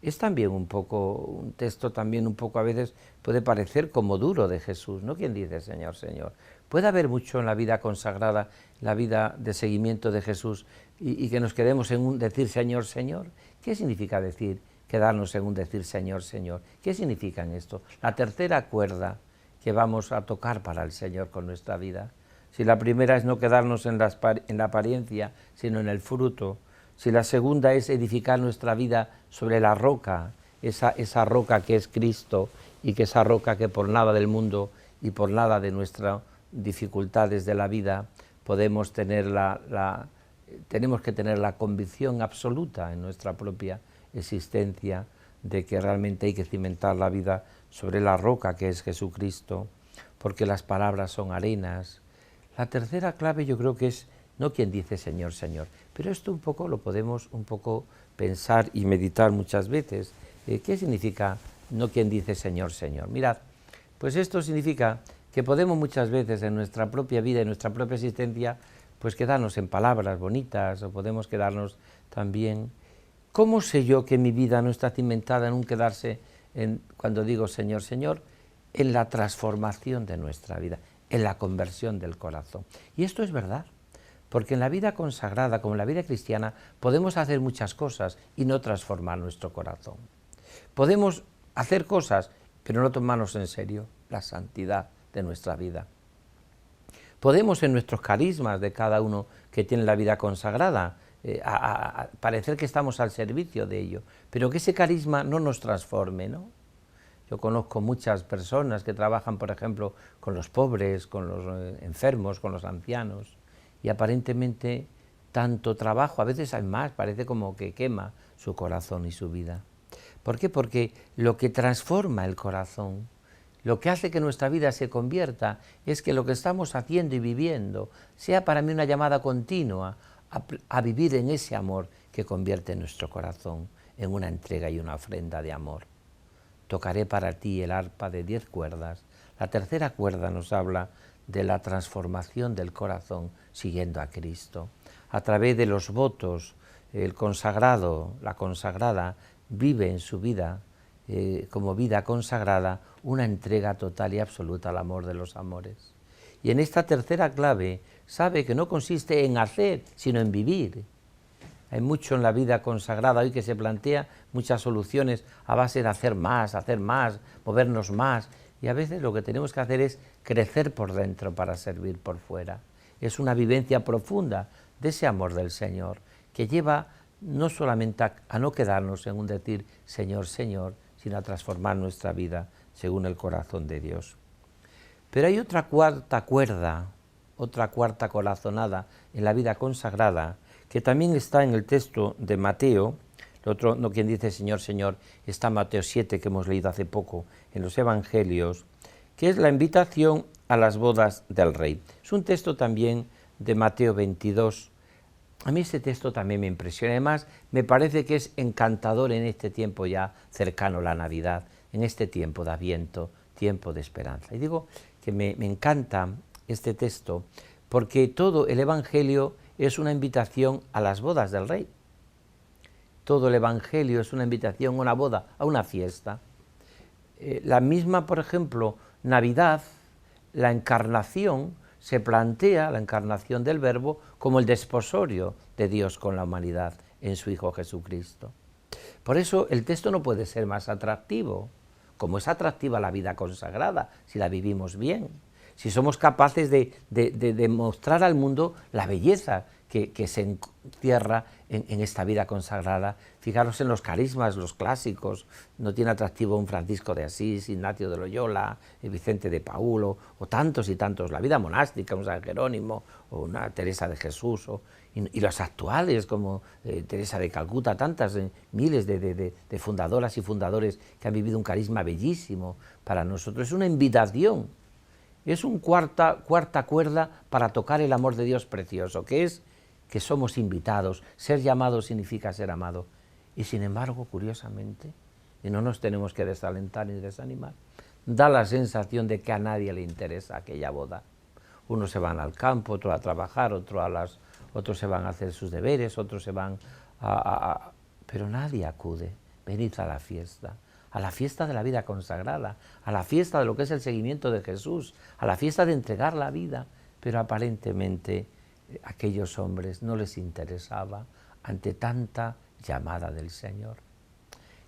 Es también un texto también un poco a veces puede parecer como duro de Jesús, no quien dice Señor, Señor. Puede haber mucho en la vida consagrada, la vida de seguimiento de Jesús y que nos quedemos en un decir Señor, Señor. ¿Qué significa quedarnos en un decir Señor, Señor? ¿Qué significa en esto? La tercera cuerda que vamos a tocar para el Señor con nuestra vida. Si la primera es no quedarnos en la apariencia, sino en el fruto. Si la segunda es edificar nuestra vida sobre la roca, esa roca que es Cristo y que esa roca que por nada del mundo y por nada de nuestro dificultades de la vida, tenemos que tener la convicción absoluta en nuestra propia existencia de que realmente hay que cimentar la vida sobre la roca que es Jesucristo, porque las palabras son arenas. La tercera clave yo creo que es no quien dice Señor, Señor, pero esto un poco lo podemos pensar y meditar muchas veces. ¿Qué significa no quien dice Señor, Señor? Mirad, pues esto significa que podemos muchas veces en nuestra propia vida, en nuestra propia existencia, pues quedarnos en palabras bonitas, o podemos quedarnos también. ¿Cómo sé yo que mi vida no está cimentada en un quedarse, cuando digo Señor, Señor, en la transformación de nuestra vida, en la conversión del corazón? Y esto es verdad, porque en la vida consagrada, como en la vida cristiana, podemos hacer muchas cosas y no transformar nuestro corazón. Podemos hacer cosas, pero no tomarnos en serio la santidad de nuestra vida. Podemos en nuestros carismas de cada uno que tiene la vida consagrada parecer que estamos al servicio de ello, pero que ese carisma no nos transforme, ¿no? Yo conozco muchas personas que trabajan, por ejemplo, con los pobres, con los enfermos, con los ancianos, y aparentemente tanto trabajo, a veces hay más, parece como que quema su corazón y su vida. ¿Por qué? Porque lo que transforma el corazón, lo que hace que nuestra vida se convierta, es que lo que estamos haciendo y viviendo sea para mí una llamada continua a vivir en ese amor que convierte nuestro corazón en una entrega y una ofrenda de amor. Tocaré para ti el arpa de 10 cuerdas. La tercera cuerda nos habla de la transformación del corazón siguiendo a Cristo. A través de los votos, el consagrado, la consagrada, vive en su vida, como vida consagrada, una entrega total y absoluta al amor de los amores. Y en esta tercera clave sabe que no consiste en hacer, sino en vivir. Hay mucho en la vida consagrada hoy que se plantea muchas soluciones a base de hacer más, movernos más. Y a veces lo que tenemos que hacer es crecer por dentro para servir por fuera. Es una vivencia profunda de ese amor del Señor que lleva no solamente a no quedarnos en un decir Señor, Señor, sino a transformar nuestra vida según el corazón de Dios. Pero hay otra cuarta cuerda, otra cuarta corazonada en la vida consagrada, que también está en el texto de Mateo. El otro, no quien dice Señor, Señor, está Mateo 7, que hemos leído hace poco en los Evangelios, que es la invitación a las bodas del Rey. Es un texto también de Mateo 22. A mí este texto también me impresiona. Además, me parece que es encantador en este tiempo ya cercano a la Navidad, en este tiempo de Adviento, tiempo de esperanza. Y digo que me encanta este texto porque todo el Evangelio es una invitación a las bodas del Rey. Todo el Evangelio es una invitación a una boda, a una fiesta. La misma, por ejemplo, Navidad, la encarnación, se plantea la encarnación del Verbo como el desposorio de Dios con la humanidad en su Hijo Jesucristo. Por eso el texto no puede ser más atractivo, como es atractiva la vida consagrada, si la vivimos bien, si somos capaces de mostrar al mundo la belleza que se encierra en esta vida consagrada. Fijaros en los carismas, los clásicos. No tiene atractivo un Francisco de Asís, Ignacio de Loyola, Vicente de Paulo, o tantos y tantos. La vida monástica, un San Jerónimo, o una Teresa de Jesús, y los actuales, como Teresa de Calcuta, tantas, miles de fundadoras y fundadores que han vivido un carisma bellísimo para nosotros. Es una invitación, es una cuarta cuerda para tocar el amor de Dios precioso, que es que somos invitados. Ser llamado significa ser amado. Y sin embargo, curiosamente, y no nos tenemos que desalentar ni desanimar, da la sensación de que a nadie le interesa aquella boda. Unos se van al campo, otros a trabajar, otros se van a hacer sus deberes, otros se van pero nadie acude. Venid a la fiesta de la vida consagrada, a la fiesta de lo que es el seguimiento de Jesús, a la fiesta de entregar la vida, pero aparentemente aquellos hombres no les interesaba ante tanta llamada del Señor.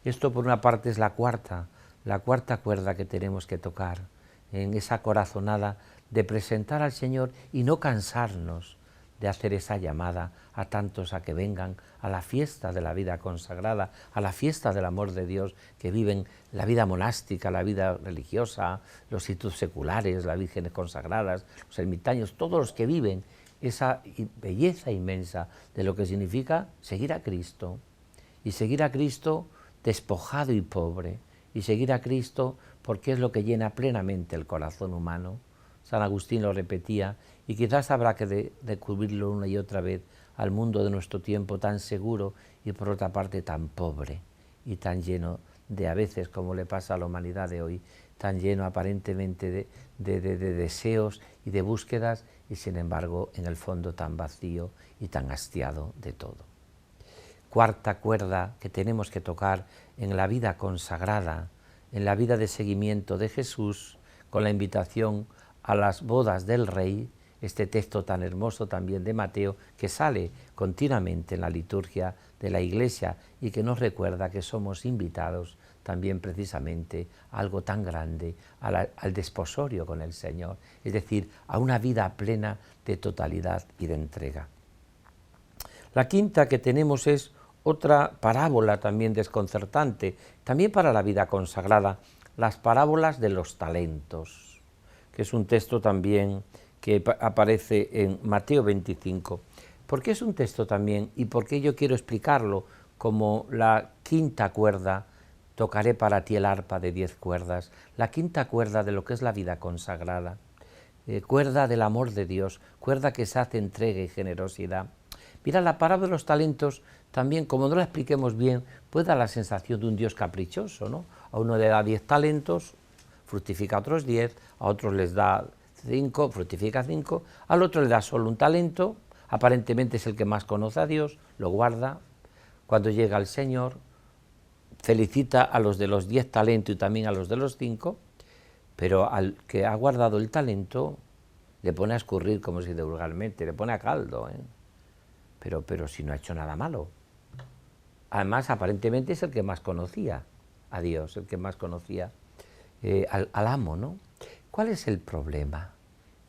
Esto por una parte es la cuarta cuerda que tenemos que tocar, en esa corazonada de presentar al Señor y no cansarnos de hacer esa llamada a tantos a que vengan a la fiesta de la vida consagrada, a la fiesta del amor de Dios, que viven la vida monástica, la vida religiosa, los ritos seculares, las vírgenes consagradas, los ermitaños, todos los que viven esa belleza inmensa de lo que significa seguir a Cristo, y seguir a Cristo despojado y pobre, y seguir a Cristo porque es lo que llena plenamente el corazón humano. San Agustín lo repetía, y quizás habrá que descubrirlo una y otra vez al mundo de nuestro tiempo tan seguro y por otra parte tan pobre y tan lleno de, a veces como le pasa a la humanidad de hoy, tan lleno aparentemente de deseos y de búsquedas y sin embargo en el fondo tan vacío y tan hastiado de todo. Cuarta cuerda que tenemos que tocar en la vida consagrada, en la vida de seguimiento de Jesús, con la invitación a las bodas del Rey, este texto tan hermoso también de Mateo, que sale continuamente en la liturgia de la Iglesia y que nos recuerda que somos invitados también precisamente a algo tan grande, al desposorio con el Señor, es decir, a una vida plena de totalidad y de entrega. La quinta que tenemos es otra parábola también desconcertante, también para la vida consagrada, las parábolas de los talentos, que es un texto también que aparece en Mateo 25. ¿Por qué es un texto también y por qué yo quiero explicarlo como la quinta cuerda? Tocaré para ti el arpa de 10 cuerdas, la quinta cuerda de lo que es la vida consagrada, cuerda del amor de Dios, cuerda que se hace entrega y generosidad. Mira, la parábola de los talentos también, como no la expliquemos bien, puede dar la sensación de un Dios caprichoso, ¿no? A uno le da 10 talentos, fructifica a otros 10, a otros les da 5, fructifica 5, al otro le da solo un talento, aparentemente es el que más conoce a Dios, lo guarda, cuando llega el Señor, felicita a los de los 10 talentos y también a los de los 5, pero al que ha guardado el talento le pone a escurrir, como se dice vulgarmente, le pone a caldo, ¿eh? Pero si no ha hecho nada malo. Además, aparentemente es el que más conocía a Dios, el que más conocía al amo, ¿no? ¿Cuál es el problema?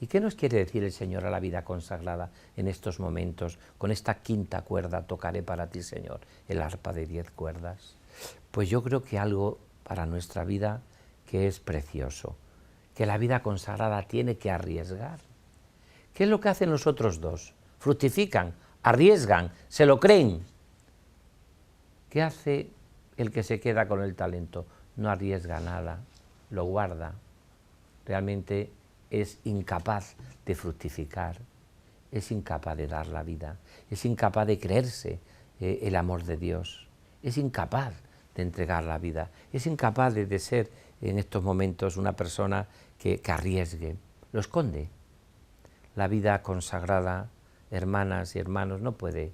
¿Y qué nos quiere decir el Señor a la vida consagrada en estos momentos? Con esta quinta cuerda tocaré para ti, Señor, el arpa de 10 cuerdas. Pues yo creo que algo para nuestra vida que es precioso, que la vida consagrada tiene que arriesgar. ¿Qué es lo que hacen los otros dos? Fructifican, arriesgan, se lo creen. ¿Qué hace el que se queda con el talento? No arriesga nada, lo guarda. Realmente es incapaz de fructificar, es incapaz de dar la vida, es incapaz de creerse el amor de Dios, es incapaz de entregar la vida, es incapaz de ser en estos momentos una persona que arriesgue, lo esconde. La vida consagrada, hermanas y hermanos, no puede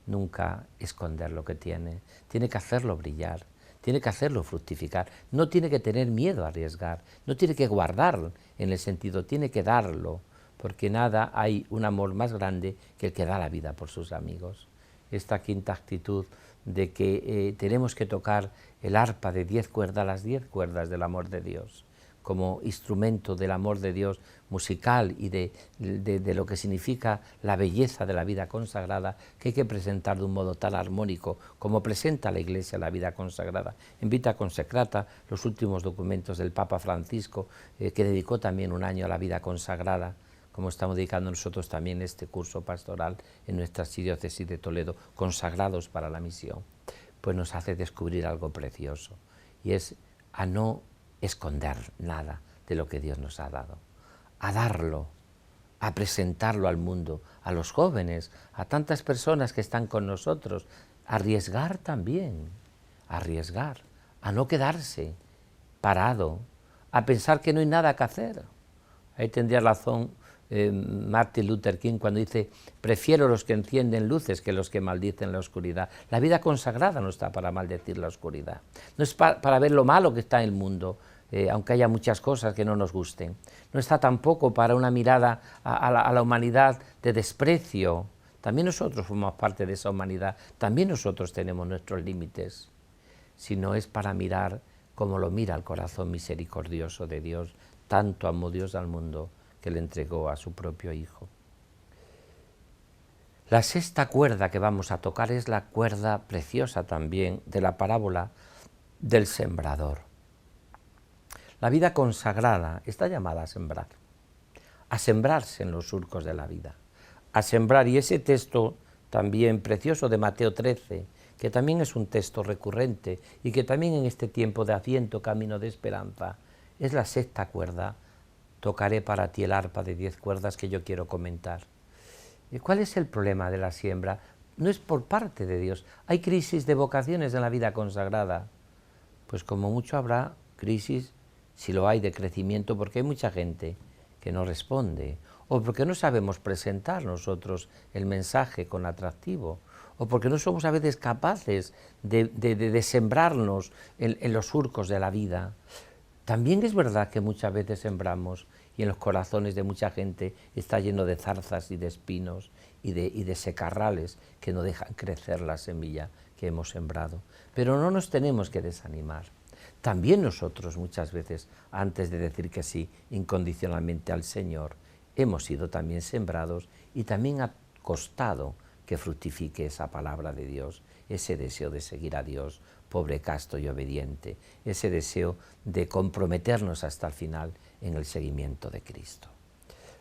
nunca esconder lo que tiene que hacerlo brillar, tiene que hacerlo fructificar, no tiene que tener miedo a arriesgar, no tiene que guardar en el sentido, tiene que darlo, porque nada hay un amor más grande que el que da la vida por sus amigos. Esta quinta actitud de que tenemos que tocar el arpa de 10 cuerdas, las 10 cuerdas del amor de Dios, como instrumento del amor de Dios musical y de lo que significa la belleza de la vida consagrada, que hay que presentar de un modo tan armónico como presenta la Iglesia la vida consagrada. En Vita Consecrata, los últimos documentos del Papa Francisco, que dedicó también un año a la vida consagrada, como estamos dedicando nosotros también este curso pastoral en nuestra archidiócesis de Toledo, consagrados para la misión, pues nos hace descubrir algo precioso, y es a no esconder nada de lo que Dios nos ha dado, a darlo, a presentarlo al mundo, a los jóvenes, a tantas personas que están con nosotros, a arriesgar también, a arriesgar, a no quedarse parado, a pensar que no hay nada que hacer. Ahí tendría razón Martin Luther King cuando dice: prefiero los que encienden luces que los que maldicen la oscuridad. La vida consagrada no está para maldecir la oscuridad, no es para ver lo malo que está en el mundo, aunque haya muchas cosas que no nos gusten, no está tampoco para una mirada a la humanidad de desprecio. También nosotros formamos parte de esa humanidad, también nosotros tenemos nuestros límites, sino es para mirar como lo mira el corazón misericordioso de Dios. Tanto amó Dios al mundo que le entregó a su propio Hijo. La sexta cuerda que vamos a tocar es la cuerda preciosa también de la parábola del sembrador. La vida consagrada está llamada a sembrarse en los surcos de la vida, a sembrar. Y ese texto también precioso de Mateo 13, que también es un texto recurrente y que también en este tiempo de Adviento, camino de esperanza, es la sexta cuerda. Tocaré para ti el arpa de 10 cuerdas que yo quiero comentar. ¿Y cuál es el problema de la siembra? No es por parte de Dios. Hay crisis de vocaciones en la vida consagrada. Pues como mucho habrá crisis, si lo hay, de crecimiento, porque hay mucha gente que no responde, o porque no sabemos presentar nosotros el mensaje con atractivo, o porque no somos a veces capaces de sembrarnos en los surcos de la vida. También es verdad que muchas veces sembramos y en los corazones de mucha gente está lleno de zarzas y de espinos y de secarrales que no dejan crecer la semilla que hemos sembrado. Pero no nos tenemos que desanimar. También nosotros muchas veces, antes de decir que sí incondicionalmente al Señor, hemos sido también sembrados y también ha costado que fructifique esa palabra de Dios, ese deseo de seguir a Dios, pobre, casto y obediente, ese deseo de comprometernos hasta el final en el seguimiento de Cristo.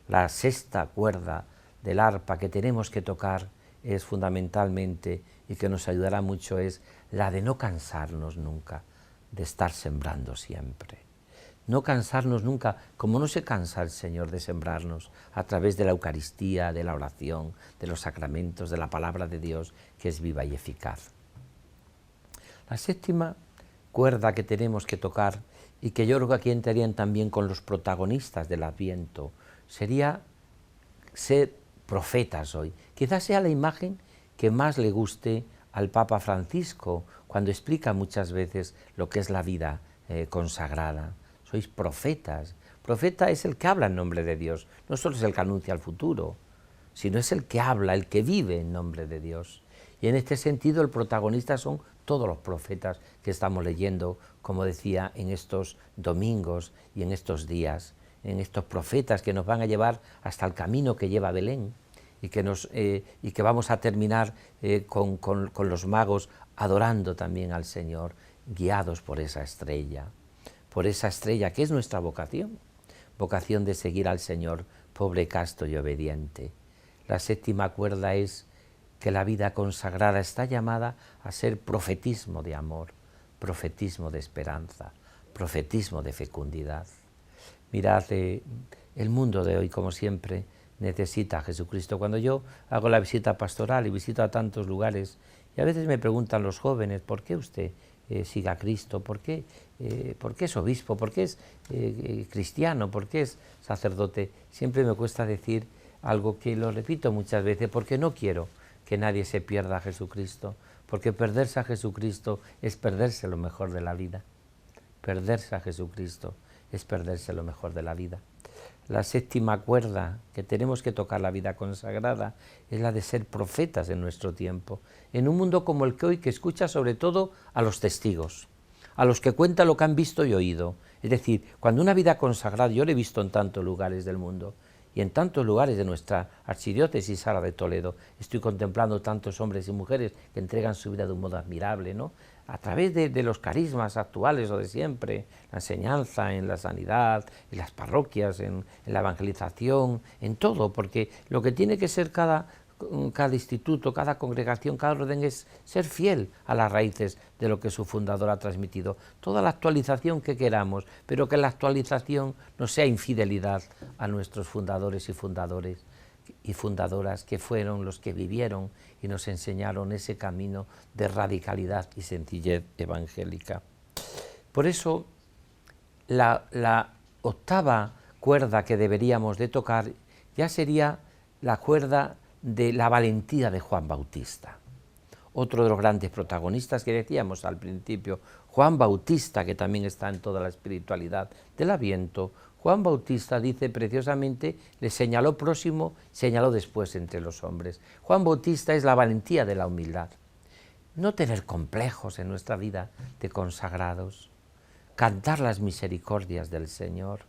La sexta cuerda del arpa que tenemos que tocar es fundamentalmente, y que nos ayudará mucho, es la de no cansarnos nunca, de estar sembrando siempre. No cansarnos nunca, como no se cansa el Señor de sembrarnos a través de la Eucaristía, de la oración, de los sacramentos, de la palabra de Dios, que es viva y eficaz. La séptima cuerda que tenemos que tocar, y que yo creo que aquí entrarían también con los protagonistas del Adviento, sería ser profetas hoy. Quizás sea la imagen que más le guste al Papa Francisco cuando explica muchas veces lo que es la vida consagrada. Sois profetas. Profeta es el que habla en nombre de Dios, no solo es el que anuncia el futuro, sino es el que habla, el que vive en nombre de Dios. Y en este sentido el protagonista son todos los profetas que estamos leyendo, como decía, en estos domingos y en estos días, en estos profetas que nos van a llevar hasta el camino que lleva a Belén y que vamos a terminar con los magos adorando también al Señor, guiados por esa estrella que es nuestra vocación de seguir al Señor, pobre, casto y obediente. La séptima cuerda es que la vida consagrada está llamada a ser profetismo de amor, profetismo de esperanza, profetismo de fecundidad. Mirad, el mundo de hoy, como siempre, necesita a Jesucristo. Cuando yo hago la visita pastoral y visito a tantos lugares, y a veces me preguntan los jóvenes, ¿por qué usted sigue a Cristo? ¿Por qué es obispo? ¿Por qué es cristiano? ¿Por qué es sacerdote? Siempre me cuesta decir algo que lo repito muchas veces, porque no quiero que nadie se pierda a Jesucristo, porque perderse a Jesucristo es perderse lo mejor de la vida. Perderse a Jesucristo es perderse lo mejor de la vida. La séptima cuerda que tenemos que tocar la vida consagrada es la de ser profetas en nuestro tiempo, en un mundo como el que hoy, que escucha sobre todo a los testigos, a los que cuentan lo que han visto y oído. Es decir, cuando una vida consagrada, yo lo he visto en tantos lugares del mundo, y en tantos lugares de nuestra archidiócesis Sara de Toledo, estoy contemplando tantos hombres y mujeres que entregan su vida de un modo admirable, ¿no? A través de los carismas actuales o de siempre, la enseñanza, en la sanidad, en las parroquias, en la evangelización, en todo, porque lo que tiene que ser cada instituto, cada congregación, cada orden es ser fiel a las raíces de lo que su fundador ha transmitido. Toda la actualización que queramos, pero que la actualización no sea infidelidad a nuestros fundadores y fundadoras, que fueron los que vivieron y nos enseñaron ese camino de radicalidad y sencillez evangélica. Por eso, la octava cuerda que deberíamos de tocar ya sería la cuerda de la valentía de Juan Bautista. Otro de los grandes protagonistas que decíamos al principio, Juan Bautista, que también está en toda la espiritualidad del Adviento. Juan Bautista dice preciosamente, le señaló próximo, señaló después entre los hombres. Juan Bautista es la valentía de la humildad. No tener complejos en nuestra vida de consagrados, cantar las misericordias del Señor,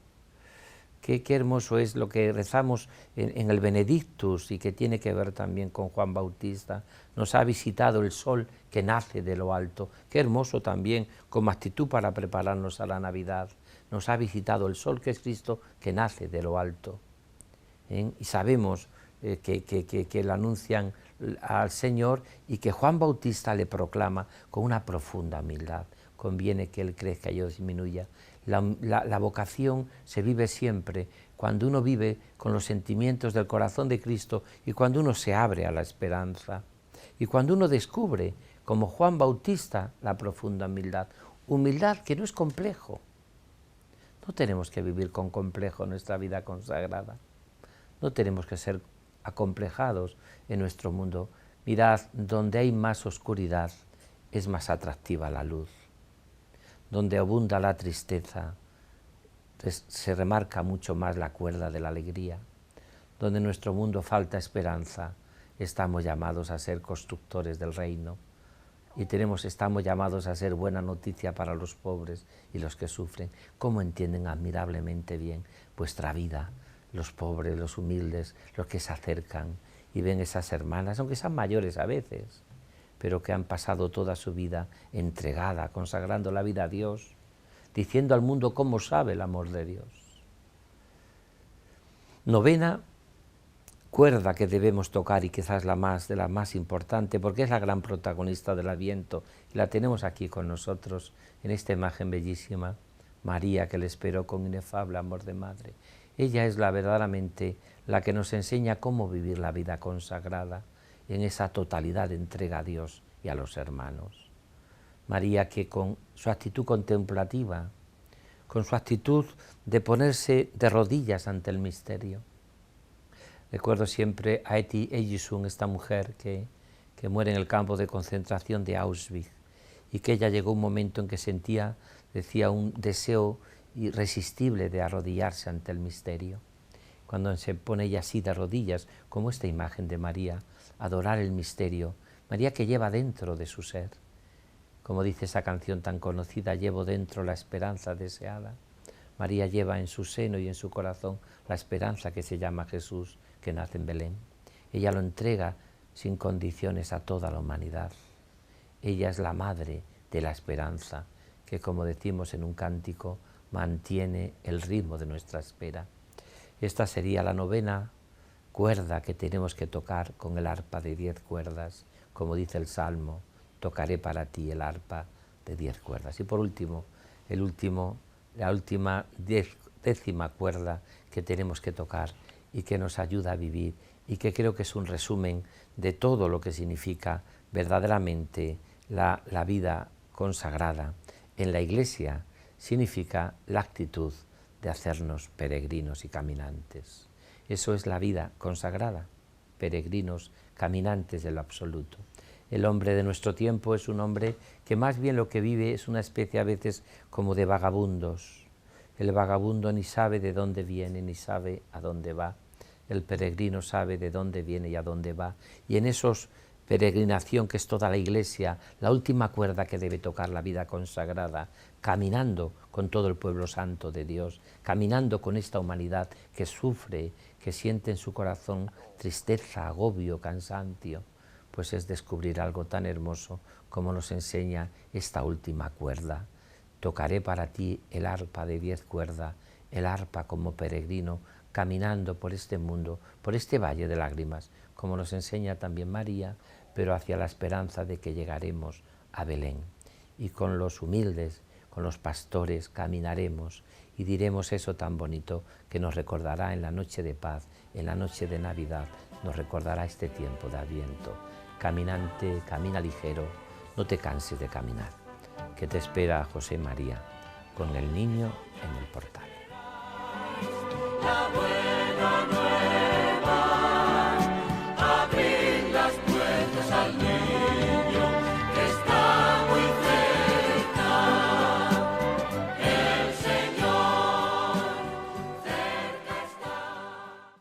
Qué hermoso es lo que rezamos en el Benedictus y que tiene que ver también con Juan Bautista. Nos ha visitado el sol que nace de lo alto. Qué hermoso también como actitud para prepararnos a la Navidad. Nos ha visitado el sol que es Cristo que nace de lo alto. Y sabemos que le anuncian al Señor y que Juan Bautista le proclama con una profunda humildad. Conviene que Él crezca y yo disminuya. La vocación se vive siempre cuando uno vive con los sentimientos del corazón de Cristo y cuando uno se abre a la esperanza. Y cuando uno descubre, como Juan Bautista, la profunda humildad. Humildad que no es complejo. No tenemos que vivir con complejo nuestra vida consagrada. No tenemos que ser acomplejados en nuestro mundo. Mirad, donde hay más oscuridad, es más atractiva la luz. Donde abunda la tristeza, se remarca mucho más la cuerda de la alegría. Donde en nuestro mundo falta esperanza, estamos llamados a ser constructores del reino. Y estamos llamados a ser buena noticia para los pobres y los que sufren. ¿Cómo entienden admirablemente bien vuestra vida? Los pobres, los humildes, los que se acercan y ven esas hermanas, aunque sean mayores a veces, pero que han pasado toda su vida entregada, consagrando la vida a Dios, diciendo al mundo cómo sabe el amor de Dios. Novena cuerda que debemos tocar y quizás la más importante, porque es la gran protagonista del Adviento y la tenemos aquí con nosotros en esta imagen bellísima, María que le esperó con inefable amor de madre. Ella es verdaderamente la que nos enseña cómo vivir la vida consagrada en esa totalidad de entrega a Dios y a los hermanos. María que con su actitud contemplativa, con su actitud de ponerse de rodillas ante el misterio. Recuerdo siempre a Etty Ejisun, esta mujer que muere en el campo de concentración de Auschwitz, y que ella llegó un momento en que decía, un deseo irresistible de arrodillarse ante el misterio. Cuando se pone ella así de rodillas, como esta imagen de María, adorar el misterio, María que lleva dentro de su ser. Como dice esa canción tan conocida, llevo dentro la esperanza deseada. María lleva en su seno y en su corazón la esperanza que se llama Jesús, que nace en Belén. Ella lo entrega sin condiciones a toda la humanidad. Ella es la madre de la esperanza, que como decimos en un cántico, mantiene el ritmo de nuestra espera. Esta sería la novena cuerda que tenemos que tocar con el arpa de 10 cuerdas, como dice el Salmo, tocaré para ti el arpa de 10 cuerdas. Y por último, la última décima cuerda que tenemos que tocar y que nos ayuda a vivir y que creo que es un resumen de todo lo que significa verdaderamente la vida consagrada. En la Iglesia significa la actitud de hacernos peregrinos y caminantes. Eso es la vida consagrada, peregrinos, caminantes de lo absoluto. El hombre de nuestro tiempo es un hombre que más bien lo que vive es una especie a veces como de vagabundos. El vagabundo ni sabe de dónde viene ni sabe a dónde va. El peregrino sabe de dónde viene y a dónde va. Y en esos peregrinación que es toda la Iglesia, la última cuerda que debe tocar la vida consagrada, caminando con todo el pueblo santo de Dios, caminando con esta humanidad que sufre, que siente en su corazón tristeza, agobio, cansancio, pues es descubrir algo tan hermoso como nos enseña esta última cuerda. Tocaré para ti el arpa de 10 cuerdas, el arpa como peregrino, caminando por este mundo, por este valle de lágrimas, como nos enseña también María, pero hacia la esperanza de que llegaremos a Belén. Y con los humildes, con los pastores, caminaremos y diremos eso tan bonito que nos recordará en la noche de paz, en la noche de Navidad, nos recordará este tiempo de Adviento. Caminante, camina ligero, no te canses de caminar, que te espera José María con el niño en el portal.